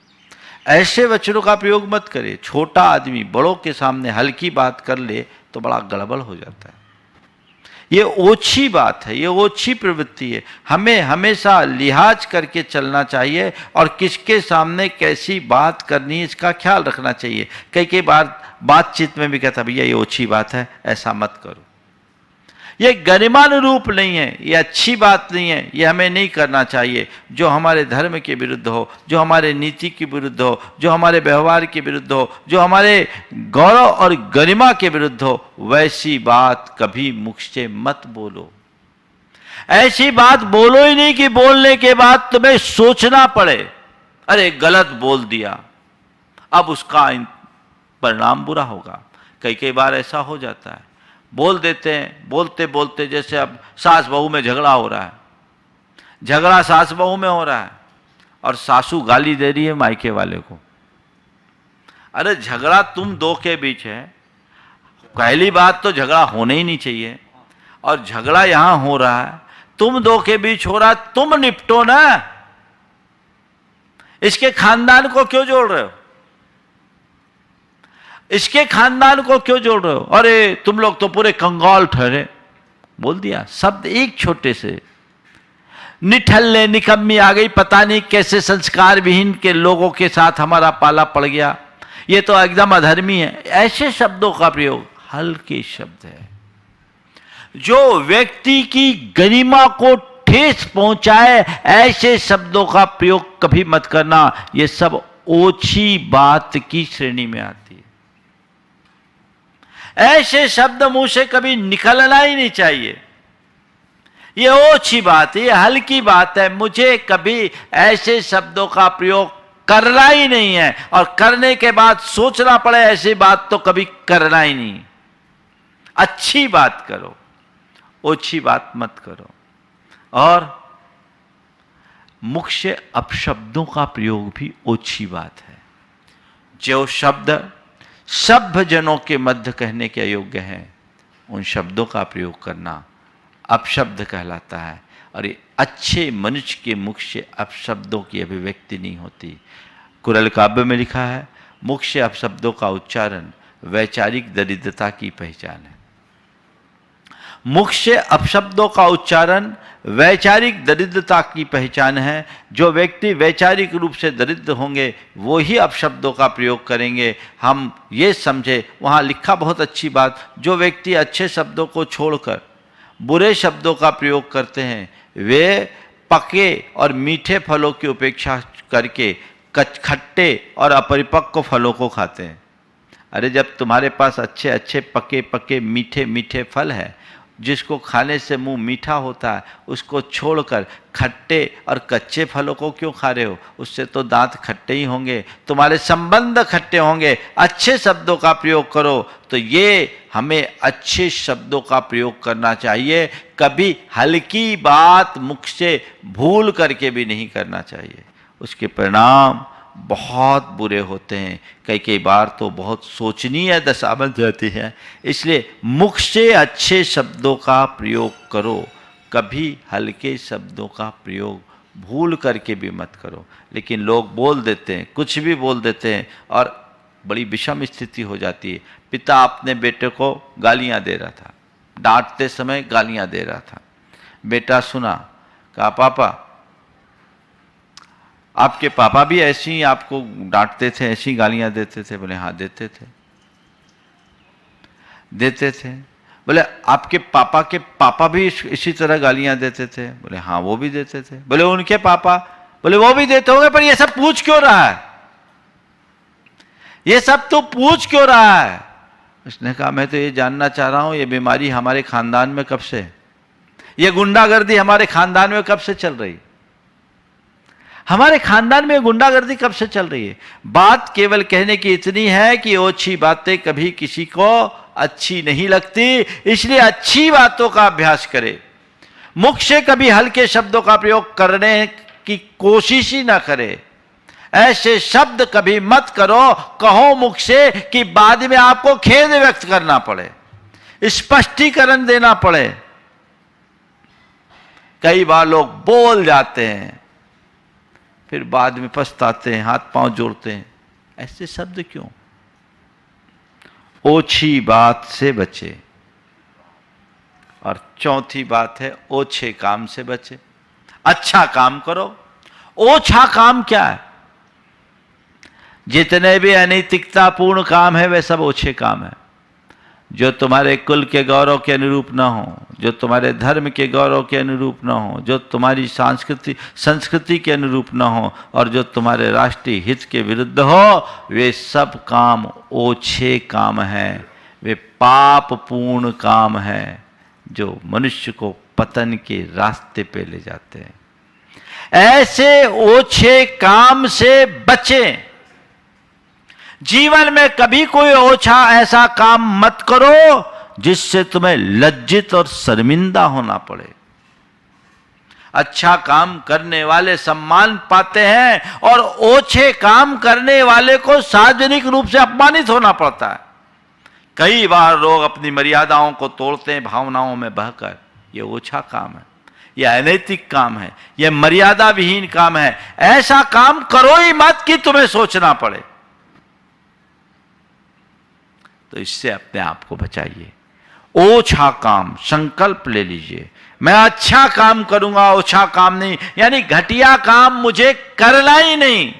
[SPEAKER 3] ऐसे वचनों का प्रयोग मत करें। छोटा आदमी बड़ों के सामने हल्की बात कर ले तो बड़ा गड़बड़ हो जाता है। ये ओछी बात है, ये ओछी प्रवृत्ति है। हमें हमेशा लिहाज करके चलना चाहिए और किसके सामने कैसी बात करनी है इसका ख्याल रखना चाहिए। कई बार बातचीत में भी कहता भैया ये ओछी बात है, ऐसा मत करो। ये गरिमानुरूप नहीं है, ये अच्छी बात नहीं है, ये हमें नहीं करना चाहिए। जो हमारे धर्म के विरुद्ध हो, जो हमारे नीति के विरुद्ध हो, जो हमारे व्यवहार के विरुद्ध हो, जो हमारे गौरव और गरिमा के विरुद्ध हो, वैसी बात कभी मुख से मत बोलो। ऐसी बात बोलो ही नहीं कि बोलने के बाद तुम्हें सोचना पड़े, अरे गलत बोल दिया, अब उसका परिणाम बुरा होगा। कई बार ऐसा हो जाता है, बोल देते हैं, बोलते बोलते जैसे अब सास बहू में झगड़ा हो रहा है, झगड़ा सास बहू में हो रहा है और सासू गाली दे रही है मायके वाले को। अरे झगड़ा तुम दो के बीच है, पहली बात तो झगड़ा होने ही नहीं चाहिए, और झगड़ा यहां हो रहा है, तुम दो के बीच हो रहा है, तुम निपटो ना। इसके खानदान को क्यों जोड़ रहे हो? इसके खानदान को क्यों जोड़ रहे हो? अरे तुम लोग तो पूरे कंगाल ठहरे। बोल दिया शब्द एक छोटे से। निठल्ले निकम्मी आ गई, पता नहीं कैसे संस्कार विहीन के लोगों के साथ हमारा पाला पड़ गया, ये तो एकदम अधर्मी है। ऐसे शब्दों का प्रयोग हल्के शब्द है, जो व्यक्ति की गरिमा को ठेस पहुंचाए, ऐसे शब्दों का प्रयोग कभी मत करना। ये सब ओछी बात की श्रेणी में आती है। ऐसे शब्द मुंह से कभी निकलना ही नहीं चाहिए। ये ओछी बात है, ये हल्की बात है, मुझे कभी ऐसे शब्दों का प्रयोग करना ही नहीं है, और करने के बाद सोचना पड़े ऐसी बात तो कभी करना ही नहीं। अच्छी बात करो, ओछी बात मत करो। और मुख से अपशब्दों का प्रयोग भी ओछी बात है। जो शब्द सभ्य जनों के मध्य कहने के अयोग्य हैं, उन शब्दों का प्रयोग करना अपशब्द कहलाता है। और ये अच्छे मनुष्य के मुख से अपशब्दों की अभिव्यक्ति नहीं होती। कुरल काव्य में लिखा है, मुख से अपशब्दों का उच्चारण वैचारिक दरिद्रता की पहचान है। मुख से अपशब्दों का उच्चारण वैचारिक दरिद्रता की पहचान है। जो व्यक्ति वैचारिक रूप से दरिद्र होंगे वो ही अपशब्दों का प्रयोग करेंगे। हम ये समझे, वहाँ लिखा बहुत अच्छी बात, जो व्यक्ति अच्छे शब्दों को छोड़कर बुरे शब्दों का प्रयोग करते हैं, वे पके और मीठे फलों की उपेक्षा करके खट्टे और अपरिपक्व फलों को खाते हैं। अरे जब तुम्हारे पास अच्छे अच्छे पके पके मीठे मीठे फल है, जिसको खाने से मुंह मीठा होता है, उसको छोड़कर खट्टे और कच्चे फलों को क्यों खा रहे हो? उससे तो दांत खट्टे ही होंगे, तुम्हारे संबंध खट्टे होंगे। अच्छे शब्दों का प्रयोग करो। तो ये हमें अच्छे शब्दों का प्रयोग करना चाहिए। कभी हल्की बात मुख से भूल करके भी नहीं करना चाहिए, उसके परिणाम बहुत बुरे होते हैं। कई बार तो बहुत सोचनीय दशा बन जाती है। इसलिए मुख से अच्छे शब्दों का प्रयोग करो, कभी हल्के शब्दों का प्रयोग भूल करके भी मत करो। लेकिन लोग बोल देते हैं, कुछ भी बोल देते हैं, और बड़ी विषम स्थिति हो जाती है। पिता अपने बेटे को गालियां दे रहा था, डांटते समय गालियां दे रहा था। बेटा सुना, कहा पापा आपके पापा भी ऐसी ही आपको डांटते थे, ऐसी गालियां देते थे? बोले हाँ देते थे। बोले आपके पापा भी इसी तरह गालियां देते थे? बोले हाँ वो भी देते थे। बोले उनके पापा? बोले वो भी देते होंगे, पर ये सब पूछ क्यों रहा है? ये सब तो पूछ क्यों रहा है? उसने कहा मैं तो ये जानना चाह रहा हूं, ये बीमारी हमारे खानदान में कब से, ये गुंडागर्दी हमारे खानदान में कब से चल रही, हमारे खानदान में गुंडागर्दी कब से चल रही है? बात केवल कहने की इतनी है कि ओछी बातें कभी किसी को अच्छी नहीं लगती, इसलिए अच्छी बातों का अभ्यास करे। मुख से कभी हल्के शब्दों का प्रयोग करने की कोशिश ही ना करे। ऐसे शब्द कभी मत करो, कहो मुख से कि बाद में आपको खेद व्यक्त करना पड़े, स्पष्टीकरण देना पड़े। कई बार लोग बोल जाते हैं, फिर बाद में पछताते हैं, हाथ पांव जोड़ते हैं। ऐसे शब्द क्यों? ओछी बात से बचे। और चौथी बात है ओछे काम से बचे। अच्छा काम करो। ओछा काम क्या है? जितने भी अनैतिकतापूर्ण काम है वे सब ओछे काम है। जो तुम्हारे कुल के गौरव के अनुरूप ना हो, जो तुम्हारे धर्म के गौरव के अनुरूप ना हो, जो तुम्हारी संस्कृति के अनुरूप ना हो, और जो तुम्हारे राष्ट्रीय हित के विरुद्ध हो, वे सब काम ओछे काम हैं। वे पापपूर्ण काम हैं जो मनुष्य को पतन के रास्ते पे ले जाते हैं। ऐसे ओछे काम से बचें। जीवन में कभी कोई ओछा ऐसा काम मत करो जिससे तुम्हें लज्जित और शर्मिंदा होना पड़े। अच्छा काम करने वाले सम्मान पाते हैं और ओछे काम करने वाले को सार्वजनिक रूप से अपमानित होना पड़ता है। कई बार लोग अपनी मर्यादाओं को तोड़ते हैं भावनाओं में बहकर। यह ओछा काम है, यह अनैतिक काम है, यह मर्यादा विहीन काम है। ऐसा काम करो ही मत कि तुम्हें सोचना पड़े। तो इससे अपने आप को बचाइए। ओछा काम संकल्प ले लीजिए, मैं अच्छा काम करूंगा, ओछा काम नहीं, यानी घटिया काम मुझे करना ही नहीं।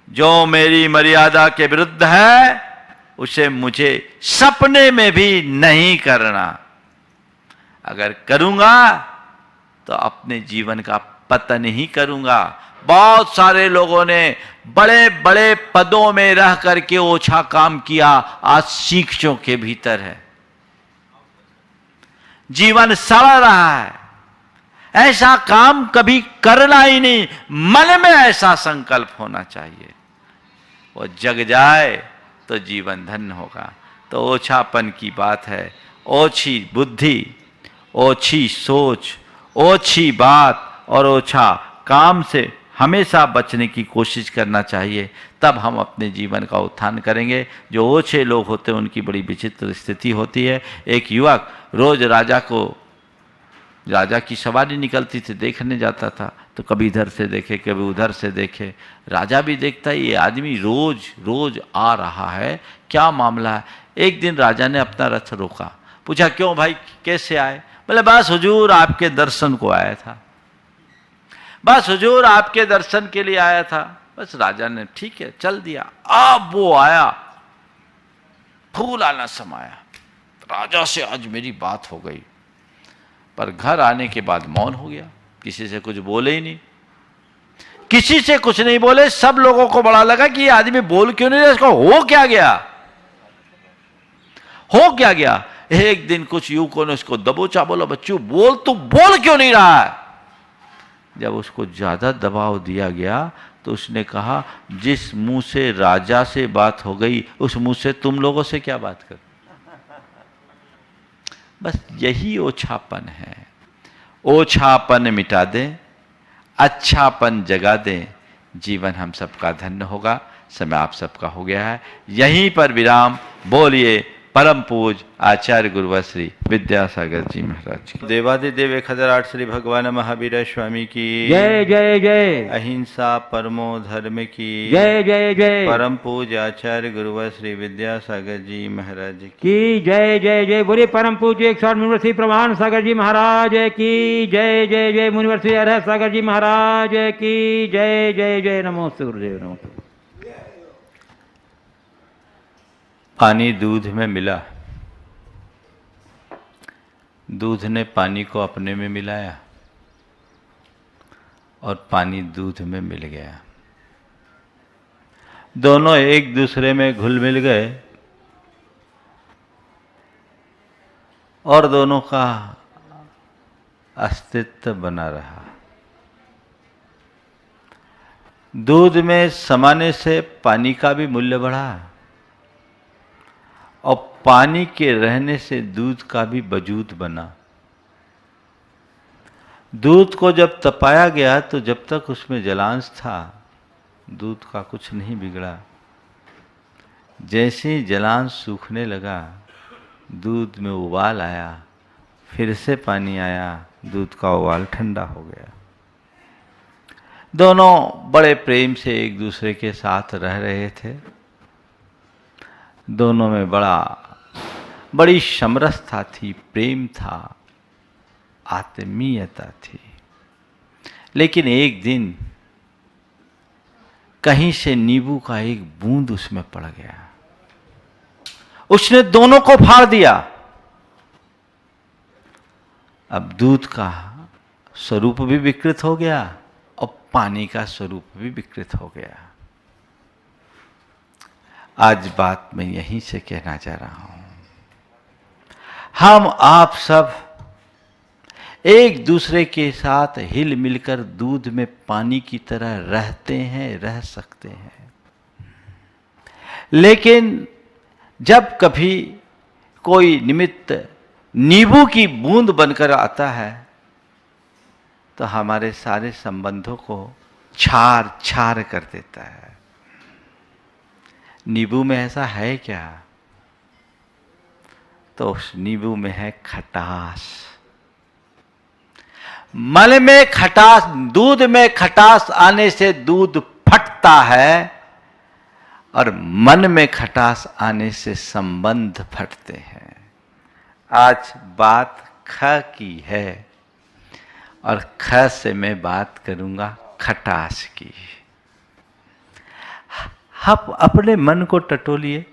[SPEAKER 3] जो मेरी मर्यादा के विरुद्ध है उसे मुझे सपने में भी नहीं करना। अगर करूंगा तो अपने जीवन का पतन ही करूंगा। बहुत सारे लोगों ने बड़े बड़े पदों में रह करके ओछा काम किया, आज शिक्षों के भीतर है, जीवन सड़ रहा है। ऐसा काम कभी करना ही नहीं। मन में ऐसा संकल्प होना चाहिए, वो जग जाए तो जीवन धन्य होगा। तो ओछापन की बात है। ओछी बुद्धि, ओछी सोच, ओछी बात और ओछा काम से हमेशा बचने की कोशिश करना चाहिए। तब हम अपने जीवन का उत्थान करेंगे। जो ओछे लोग होते हैं उनकी बड़ी विचित्र स्थिति होती है। एक युवक रोज राजा की सवारी निकलती थी, देखने जाता था, तो कभी इधर से देखे कभी उधर से देखे। राजा भी देखता है ये आदमी रोज रोज आ रहा है, क्या मामला है। एक दिन राजा ने अपना रथ रोका, पूछा क्यों भाई, कैसे आए? बोले बस हुजूर आपके दर्शन को आया था, बस हुजूर आपके दर्शन के लिए आया था। बस राजा ने ठीक है चल दिया। अब वो आया, फूल आना समाया, राजा से आज मेरी बात हो गई। पर घर आने के बाद मौन हो गया, किसी से कुछ बोले ही नहीं, किसी से कुछ नहीं बोले। सब लोगों को बड़ा लगा कि ये आदमी बोल क्यों नहीं रहा, इसको हो क्या गया, हो क्या गया। एक दिन कुछ युवकों ने उसको दबोचा, बोला बच्चों बोल, तू बोल क्यों नहीं रहा है। जब उसको ज्यादा दबाव दिया गया तो उसने कहा जिस मुंह से राजा से बात हो गई उस मुंह से तुम लोगों से क्या बात कर। बस यही ओछापन है। ओछापन मिटा दें, अच्छापन जगा दें, जीवन हम सबका धन्य होगा। समय आप सबका हो गया है, यहीं पर विराम। बोलिए परम पूज आचार्य गुरुवर श्री विद्यासागर जी महाराज की। देवादिदेव 1008 श्री भगवान महावीर स्वामी की
[SPEAKER 4] जय जय जय।
[SPEAKER 3] अहिंसा परमो धर्म की
[SPEAKER 4] जय जय जय।
[SPEAKER 3] परम पूज आचार्य गुरुवर श्री विद्यासागर जी महाराज
[SPEAKER 4] की जय जय जय। बोलिए परम पूज्य 108 मुनिवर श्री प्रमाण सागर जी महाराज की जय जय जय। मुनिवर श्री अरह सागर जी महाराज की जय जय जय। नमोस्तु गुरुदेव, नमोस्तु।
[SPEAKER 3] पानी दूध में मिला, दूध ने पानी को अपने में मिलाया और पानी दूध में मिल गया। दोनों एक दूसरे में घुल मिल गए और दोनों का अस्तित्व बना रहा। दूध में समाने से पानी का भी मूल्य बढ़ा और पानी के रहने से दूध का भी वजूद बना। दूध को जब तपाया गया तो जब तक उसमें जलांश था दूध का कुछ नहीं बिगड़ा। जैसे ही जलांश सूखने लगा दूध में उबाल आया, फिर से पानी आया, दूध का उबाल ठंडा हो गया। दोनों बड़े प्रेम से एक दूसरे के साथ रह रहे थे। दोनों में बड़ी समरसता थी, प्रेम था, आत्मीयता थी। लेकिन एक दिन कहीं से नींबू का एक बूंद उसमें पड़ गया, उसने दोनों को फाड़ दिया। अब दूध का स्वरूप भी विकृत हो गया और पानी का स्वरूप भी विकृत हो गया। आज बात मैं यहीं से कहना चाह रहा हूं, हम आप सब एक दूसरे के साथ हिल मिलकर दूध में पानी की तरह रहते हैं, रह सकते हैं। लेकिन जब कभी कोई निमित्त नींबू की बूंद बनकर आता है तो हमारे सारे संबंधों को छार छार कर देता है। नींबू में ऐसा है क्या? तो उस नींबू में है खटास। मन में खटास, दूध में खटास आने से दूध फटता है और मन में खटास आने से संबंध फटते हैं। आज बात ख की है और ख से मैं बात करूंगा खटास की। आप अपने मन को टटोलिए,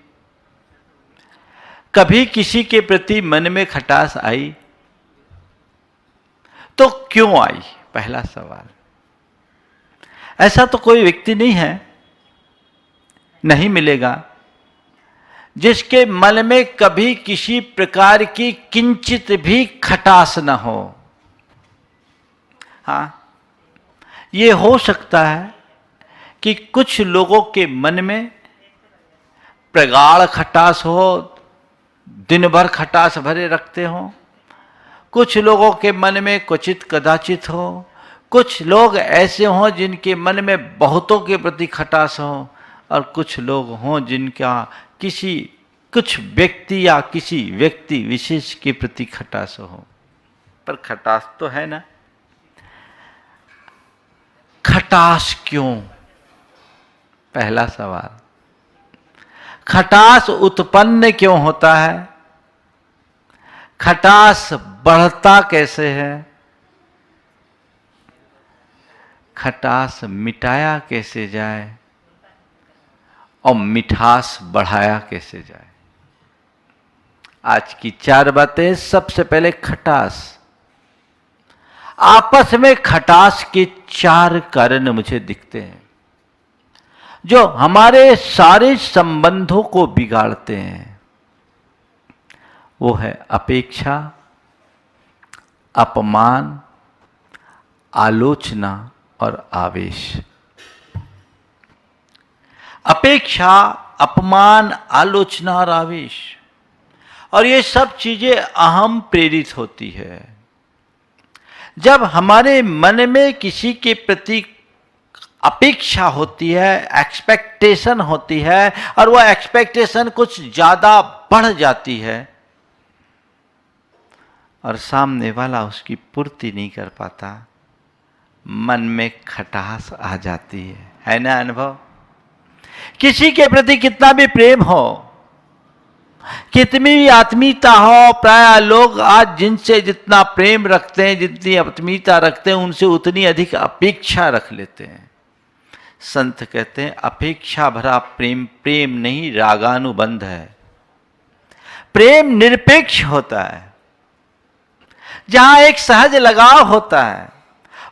[SPEAKER 3] कभी किसी के प्रति मन में खटास आई तो क्यों आई? पहला सवाल। ऐसा तो कोई व्यक्ति नहीं है, नहीं मिलेगा, जिसके मन में कभी किसी प्रकार की किंचित भी खटास न हो। हाँ, ये हो सकता है कि कुछ लोगों के मन में प्रगाढ़ खटास हो, दिन भर खटास भरे रखते हो। कुछ लोगों के मन में क्वचित कदाचित हो। कुछ लोग ऐसे हों जिनके मन में बहुतों के प्रति खटास हो और कुछ लोग हों जिनका कुछ व्यक्ति या किसी व्यक्ति विशेष के प्रति खटास हो। पर खटास तो है ना। खटास क्यों? पहला सवाल। खटास उत्पन्न क्यों होता है? खटास बढ़ता कैसे है? खटास मिटाया कैसे जाए और मिठास बढ़ाया कैसे जाए? आज की 4 बातें। सबसे पहले खटास। आपस में खटास के 4 कारण मुझे दिखते हैं जो हमारे सारे संबंधों को बिगाड़ते हैं। वो है अपेक्षा, अपमान, आलोचना और आवेश। अपेक्षा, अपमान, आलोचना और आवेश, और ये सब चीजें अहम प्रेरित होती है। जब हमारे मन में किसी के प्रति अपेक्षा होती है, एक्सपेक्टेशन होती है, और वह एक्सपेक्टेशन कुछ ज्यादा बढ़ जाती है और सामने वाला उसकी पूर्ति नहीं कर पाता, मन में खटास आ जाती है ना अनुभव? किसी के प्रति कितना भी प्रेम हो, कितनी भी आत्मीयता हो, प्राय लोग आज जिनसे जितना प्रेम रखते हैं, जितनी आत्मीयता रखते हैं, उनसे उतनी अधिक अपेक्षा रख लेते हैं। संत कहते हैं अपेक्षा भरा प्रेम प्रेम नहीं, रागानुबंध है। प्रेम निरपेक्ष होता है। जहां एक सहज लगाव होता है,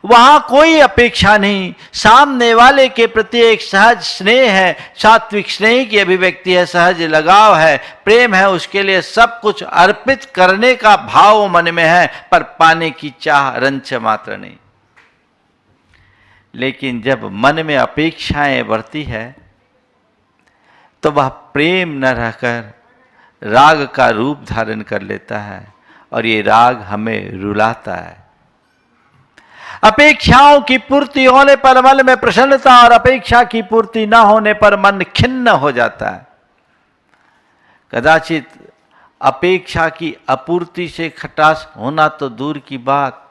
[SPEAKER 3] वहां कोई अपेक्षा नहीं, सामने वाले के प्रति एक सहज स्नेह है, सात्विक स्नेह की अभिव्यक्ति है, सहज लगाव है, प्रेम है, उसके लिए सब कुछ अर्पित करने का भाव मन में है, पर पाने की चाह रंच मात्र नहीं। लेकिन जब मन में अपेक्षाएं बढ़ती है तो वह प्रेम न रहकर राग का रूप धारण कर लेता है, और ये राग हमें रुलाता है। अपेक्षाओं की पूर्ति होने पर मन में प्रसन्नता, और अपेक्षा की पूर्ति न होने पर मन खिन्न हो जाता है। कदाचित अपेक्षा की अपूर्ति से खटास होना तो दूर की बात,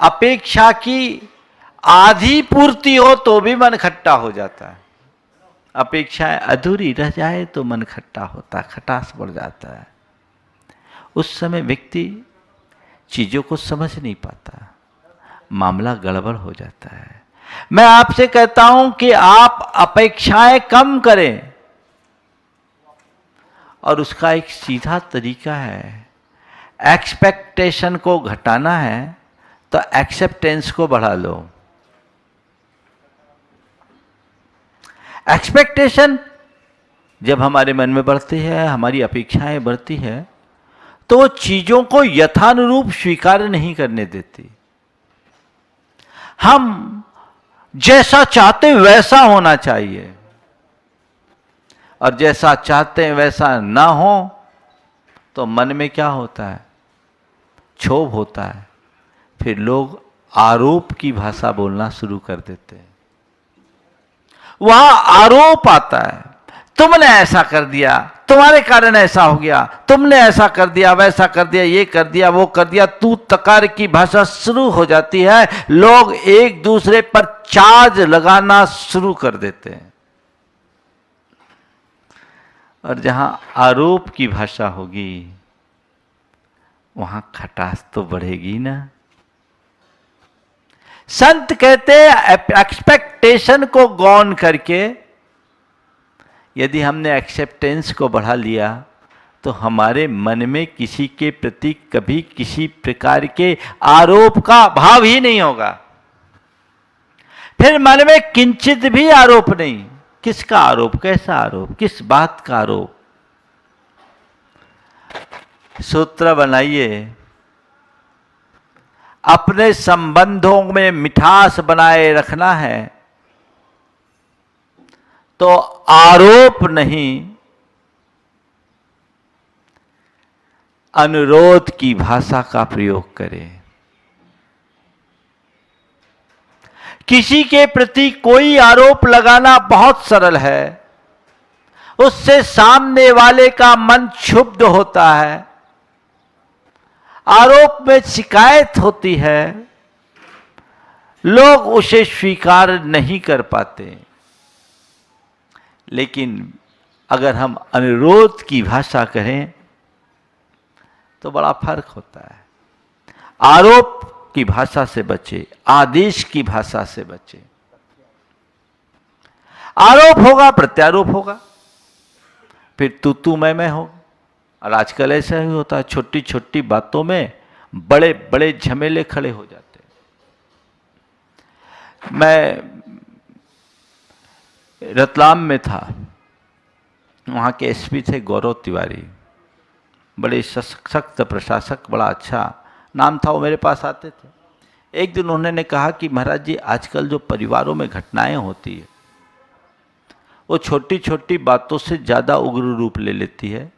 [SPEAKER 3] अपेक्षा की आधी पूर्ति हो तो भी मन खट्टा हो जाता है। अपेक्षाएं अधूरी रह जाए तो मन खट्टा होता, खटास बढ़ जाता है। उस समय व्यक्ति चीजों को समझ नहीं पाता, मामला गड़बड़ हो जाता है। मैं आपसे कहता हूं कि आप अपेक्षाएं कम करें, और उसका एक सीधा तरीका है। एक्सपेक्टेशन को घटाना है तो एक्सेप्टेंस को बढ़ा लो। एक्सपेक्टेशन जब हमारे मन में बढ़ती है, हमारी अपेक्षाएं बढ़ती है, तो वो चीजों को यथानुरूप स्वीकार नहीं करने देती। हम जैसा चाहते वैसा होना चाहिए, और जैसा चाहते हैं वैसा ना हो तो मन में क्या होता है? क्षोभ होता है। फिर लोग आरोप की भाषा बोलना शुरू कर देते हैं। वहां आरोप आता है, तुमने ऐसा कर दिया, तुम्हारे कारण ऐसा हो गया, तुमने ऐसा कर दिया, वैसा कर दिया, ये कर दिया, वो कर दिया, तू तकार की भाषा शुरू हो जाती है। लोग एक दूसरे पर चार्ज लगाना शुरू कर देते हैं। और जहां आरोप की भाषा होगी वहां खटास तो बढ़ेगी ना। संत कहते हैं एक्सपेक्टेशन को गौन करके यदि हमने एक्सेप्टेंस को बढ़ा लिया तो हमारे मन में किसी के प्रति कभी किसी प्रकार के आरोप का भाव ही नहीं होगा। फिर मन में किंचित भी आरोप नहीं। किसका आरोप? कैसा आरोप? किस बात का आरोप? सूत्र बनाइए, अपने संबंधों में मिठास बनाए रखना है तो आरोप नहीं, अनुरोध की भाषा का प्रयोग करें। किसी के प्रति कोई आरोप लगाना बहुत सरल है, उससे सामने वाले का मन क्षुब्ध होता है, आरोप में शिकायत होती है, लोग उसे स्वीकार नहीं कर पाते। लेकिन अगर हम अनुरोध की भाषा करें तो बड़ा फर्क होता है। आरोप की भाषा से बचे, आदेश की भाषा से बचे। आरोप होगा, प्रत्यारोप होगा, फिर तू मैं होगा। और आजकल ऐसा ही होता है, छोटी छोटी बातों में बड़े बड़े झमेले खड़े हो जाते हैं। मैं रतलाम में था, वहाँ के एसपी थे गौरव तिवारी, बड़े सख्त प्रशासक, बड़ा अच्छा नाम था। वो मेरे पास आते थे। एक दिन उन्होंने कहा कि महाराज जी, आजकल जो परिवारों में घटनाएं होती है वो छोटी छोटी बातों से ज़्यादा उग्र रूप ले लेती है,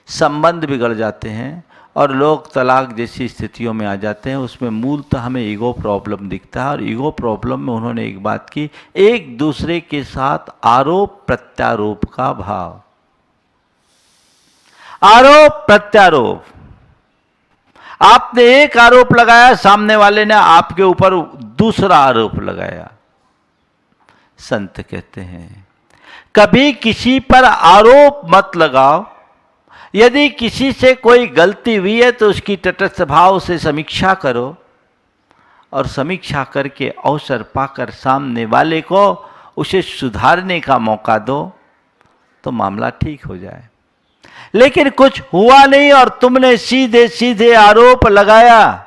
[SPEAKER 3] संबंध बिगड़ जाते हैं और लोग तलाक जैसी स्थितियों में आ जाते हैं। उसमें मूलतः हमें ईगो प्रॉब्लम दिखता है। और ईगो प्रॉब्लम में उन्होंने एक बात की, एक दूसरे के साथ आरोप प्रत्यारोप का भाव। आरोप प्रत्यारोप, आपने एक आरोप लगाया, सामने वाले ने आपके ऊपर दूसरा आरोप लगाया। संत कहते हैं कभी किसी पर आरोप मत लगाओ। यदि किसी से कोई गलती हुई है तो उसकी तटस्थ भाव से समीक्षा करो, और समीक्षा करके अवसर पाकर सामने वाले को उसे सुधारने का मौका दो तो मामला ठीक हो जाए। लेकिन कुछ हुआ नहीं और तुमने सीधे सीधे आरोप लगाया,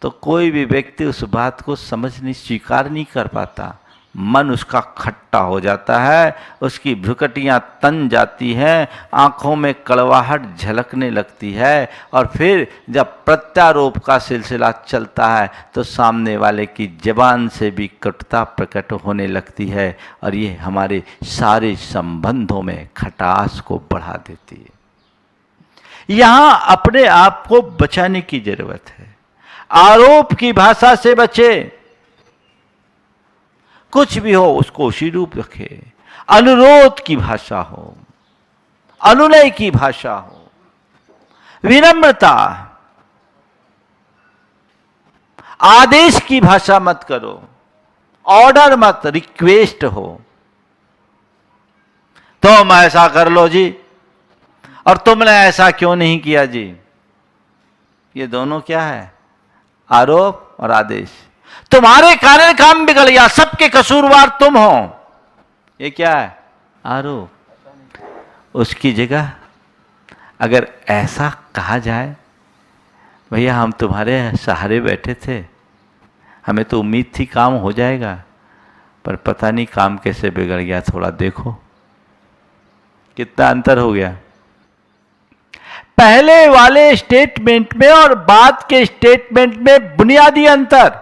[SPEAKER 3] तो कोई भी व्यक्ति उस बात को समझ स्वीकार नहीं कर पाता। मन उसका खट्टा हो जाता है, उसकी भ्रुकटियां तन जाती हैं, आंखों में कड़वाहट झलकने लगती है, और फिर जब प्रत्यारोप का सिलसिला चलता है तो सामने वाले की जबान से भी कटुता प्रकट होने लगती है, और ये हमारे सारे संबंधों में खटास को बढ़ा देती है। यहां अपने आप को बचाने की जरूरत है। आरोप की भाषा से बचे, कुछ भी हो उसको उसी रूप रखे। अनुरोध की भाषा हो, अनुनय की भाषा हो, विनम्रता, आदेश की भाषा मत करो, ऑर्डर मत, रिक्वेस्ट हो। तुम ऐसा कर लो जी, और तुमने ऐसा क्यों नहीं किया जी। ये दोनों क्या है? आरोप और आदेश। तुम्हारे कारण काम बिगड़ गया, सबके कसूरवार तुम हो, ये क्या है? आरोप। उसकी जगह अगर ऐसा कहा जाए, भैया हम तुम्हारे सहारे बैठे थे, हमें तो उम्मीद थी काम हो जाएगा, पर पता नहीं काम कैसे बिगड़ गया, थोड़ा देखो। कितना अंतर हो गया पहले वाले स्टेटमेंट में और बाद के स्टेटमेंट में। बुनियादी अंतर।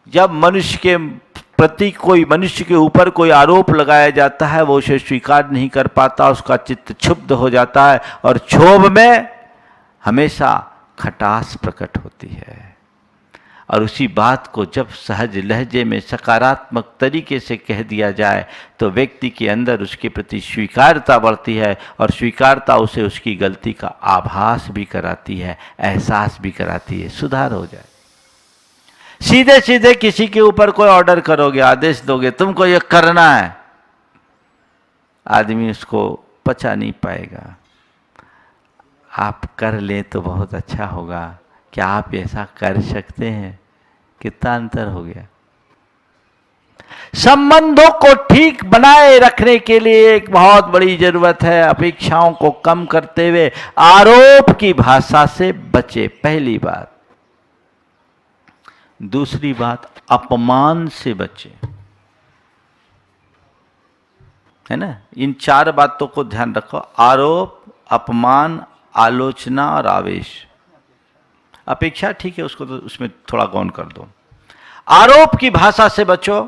[SPEAKER 3] जब मनुष्य के प्रति कोई, मनुष्य के ऊपर कोई आरोप लगाया जाता है, वो उसे स्वीकार नहीं कर पाता, उसका चित्त क्षुब्ध हो जाता है, और क्षोभ में हमेशा खटास प्रकट होती है। और उसी बात को जब सहज लहजे में सकारात्मक तरीके से कह दिया जाए, तो व्यक्ति के अंदर उसके प्रति स्वीकारता बढ़ती है, और स्वीकारता उसे उसकी गलती का आभास भी कराती है, एहसास भी कराती है, सुधार हो जाए। सीधे सीधे किसी के ऊपर कोई ऑर्डर करोगे, आदेश दोगे, तुमको ये करना है, आदमी उसको पचा नहीं पाएगा। आप कर लें तो बहुत अच्छा होगा। क्या आप ऐसा कर सकते हैं? कितना अंतर हो गया। संबंधों को ठीक बनाए रखने के लिए एक बहुत बड़ी जरूरत है अपेक्षाओं को कम करते हुए आरोप की भाषा से बचे, पहली बात। दूसरी बात, अपमान से बचे, है ना। इन चार बातों को ध्यान रखो। आरोप, अपमान, आलोचना और आवेश। अपेक्षा ठीक है, उसको तो उसमें थोड़ा गौन कर दो। आरोप की भाषा से बचो।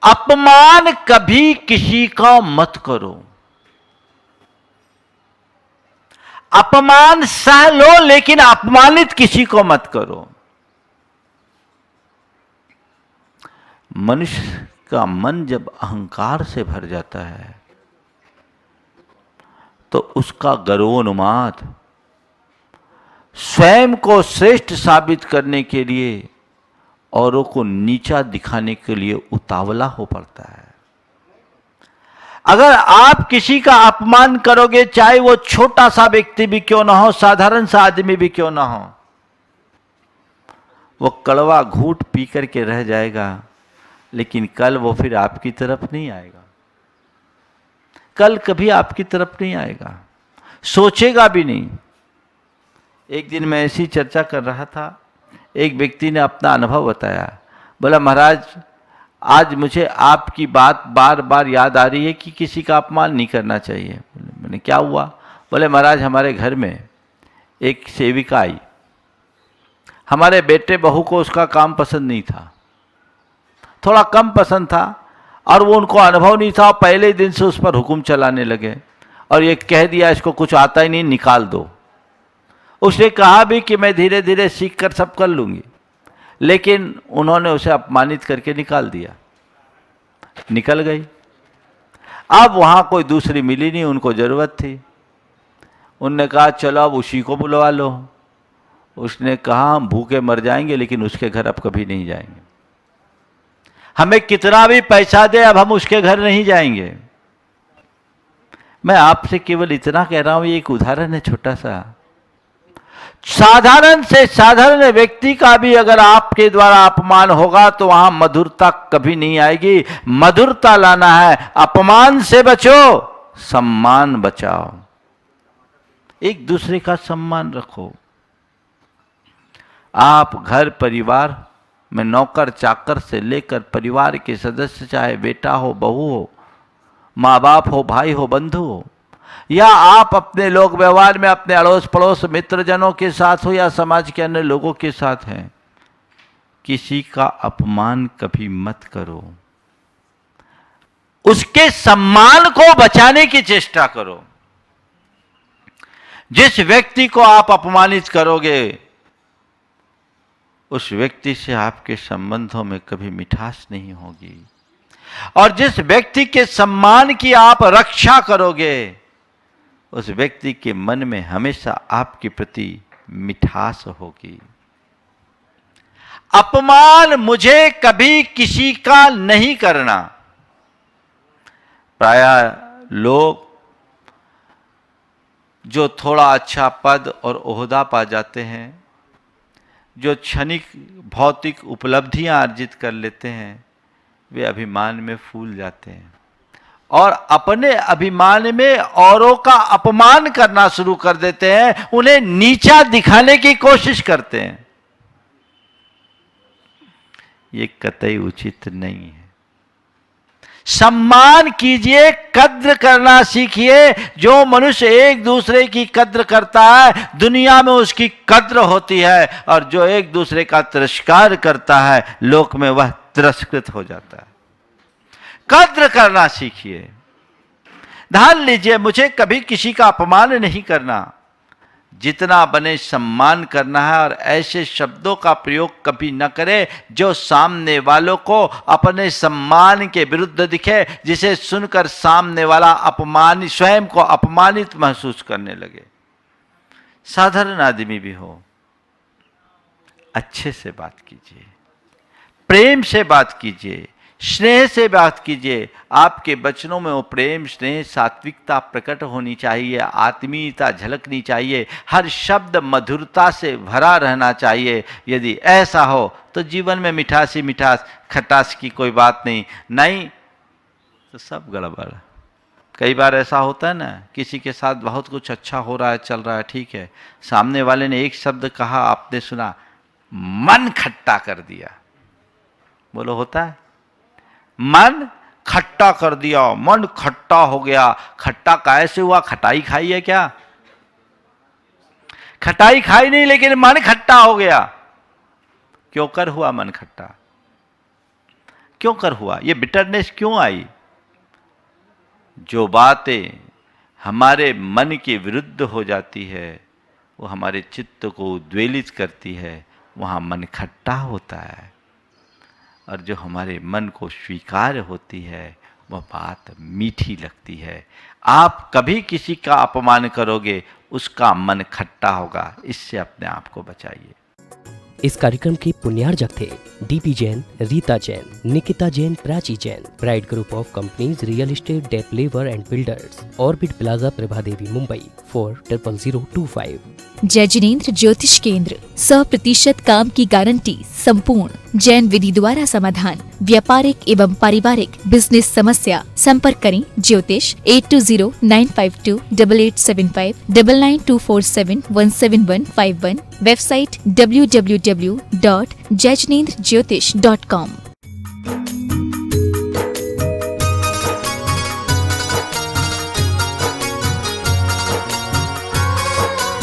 [SPEAKER 3] अपमान कभी किसी का मत करो। अपमान सह लो, लेकिन अपमानित किसी को मत करो। मनुष्य का मन जब अहंकार से भर जाता है तो उसका गर्वोन्माद स्वयं को श्रेष्ठ साबित करने के लिए औरों को नीचा दिखाने के लिए उतावला हो पड़ता है। अगर आप किसी का अपमान करोगे, चाहे वो छोटा सा व्यक्ति भी क्यों ना हो, साधारण सा आदमी भी क्यों ना हो, वो कड़वा घूंट पी करके रह जाएगा, लेकिन कल वो फिर आपकी तरफ नहीं आएगा। कल कभी आपकी तरफ नहीं आएगा, सोचेगा भी नहीं। एक दिन मैं ऐसी चर्चा कर रहा था, एक व्यक्ति ने अपना अनुभव बताया। बोला, महाराज आज मुझे आपकी बात बार बार याद आ रही है कि किसी का अपमान नहीं करना चाहिए। मैंने क्या हुआ? बोले, महाराज हमारे घर में एक सेविका आई, हमारे बेटे बहू को उसका काम पसंद नहीं था, थोड़ा कम पसंद था, और वो उनको अनुभव नहीं था। पहले दिन से उस पर हुक्म चलाने लगे और ये कह दिया इसको कुछ आता ही नहीं, निकाल दो। उसने कहा भी कि मैं धीरे धीरे सीख कर सब कर लूंगी, लेकिन उन्होंने उसे अपमानित करके निकाल दिया। निकल गई। अब वहां कोई दूसरी मिली नहीं, उनको जरूरत थी। उनने कहा चलो अब उसी को बुलवा लो। उसने कहा हम भूखे मर जाएंगे, लेकिन उसके घर अब कभी नहीं जाएंगे। हमें कितना भी पैसा दे, अब हम उसके घर नहीं जाएंगे। मैं आपसे केवल इतना कह रहा हूं, ये एक उदाहरण है छोटा सा। साधारण से साधारण व्यक्ति का भी अगर आपके द्वारा अपमान होगा तो वहां मधुरता कभी नहीं आएगी। मधुरता लाना है, अपमान से बचो, सम्मान बचाओ, एक दूसरे का सम्मान रखो। आप घर परिवार में नौकर चाकर से लेकर परिवार के सदस्य, चाहे बेटा हो, बहू हो, माँ बाप हो, भाई हो, बंधु हो, या आप अपने लोक व्यवहार में अपने अड़ोस पड़ोस मित्रजनों के साथ हो या समाज के अन्य लोगों के साथ हैं, किसी का अपमान कभी मत करो। उसके सम्मान को बचाने की चेष्टा करो। जिस व्यक्ति को आप अपमानित करोगे उस व्यक्ति से आपके संबंधों में कभी मिठास नहीं होगी, और जिस व्यक्ति के सम्मान की आप रक्षा करोगे उस व्यक्ति के मन में हमेशा आपके प्रति मिठास होगी। अपमान मुझे कभी किसी का नहीं करना। प्रायः लोग जो थोड़ा अच्छा पद और ओहदा पा जाते हैं, जो क्षणिक भौतिक उपलब्धियां अर्जित कर लेते हैं, वे अभिमान में फूल जाते हैं और अपने अभिमान में औरों का अपमान करना शुरू कर देते हैं, उन्हें नीचा दिखाने की कोशिश करते हैं। ये कतई उचित नहीं है। सम्मान कीजिए, कद्र करना सीखिए। जो मनुष्य एक दूसरे की कद्र करता है दुनिया में उसकी कद्र होती है, और जो एक दूसरे का तिरस्कार करता है लोक में वह तिरस्कृत हो जाता है। कद्र करना सीखिए। ध्यान लीजिए, मुझे कभी किसी का अपमान नहीं करना, जितना बने सम्मान करना है, और ऐसे शब्दों का प्रयोग कभी न करें जो सामने वालों को अपने सम्मान के विरुद्ध दिखे, जिसे सुनकर सामने वाला अपमानित, स्वयं को अपमानित महसूस करने लगे। साधारण आदमी भी हो, अच्छे से बात कीजिए, प्रेम से बात कीजिए, स्नेह से बात कीजिए। आपके वचनों में वो प्रेम, स्नेह, सात्विकता प्रकट होनी चाहिए, आत्मीयता झलकनी चाहिए, हर शब्द मधुरता से भरा रहना चाहिए। यदि ऐसा हो तो जीवन में मिठास ही मिठास, खटास की कोई बात नहीं तो सब गड़बड़। कई बार ऐसा होता है ना, किसी के साथ बहुत कुछ अच्छा हो रहा है, चल रहा है, ठीक है, सामने वाले ने एक शब्द कहा, आपने सुना, मन खट्टा कर दिया। बोलो, होता है? मन खट्टा कर दिया, मन खट्टा हो गया। खट्टा कैसे हुआ? खटाई खाई है क्या? खटाई खाई नहीं, लेकिन मन खट्टा हो गया। क्यों कर हुआ मन खट्टा? क्यों कर हुआ? ये बिटरनेस क्यों आई? जो बातें हमारे मन के विरुद्ध हो जाती है वो हमारे चित्त को उद्वेलित करती है, वहां मन खट्टा होता है। और जो हमारे मन को स्वीकार होती है वह बात मीठी लगती है। आप कभी किसी का अपमान करोगे उसका मन खट्टा होगा। इससे अपने आप को बचाइए।
[SPEAKER 1] इस कार्यक्रम के पुण्यार्जक थे DP Jain, Rita Jain, Nikita Jain, Prachi Jain. Pride group of companies real estate developers and builders, Orbit Plaza, Prabhadevi, Mumbai 400025।
[SPEAKER 2] जय जिनेंद्र ज्योतिष केंद्र, 100% काम की गारंटी, संपूर्ण जैन विधि द्वारा समाधान, व्यापारिक एवं पारिवारिक बिजनेस समस्या। संपर्क करें ज्योतिष 8209528875 9924717151। Website www.jajinendrjyotish.com।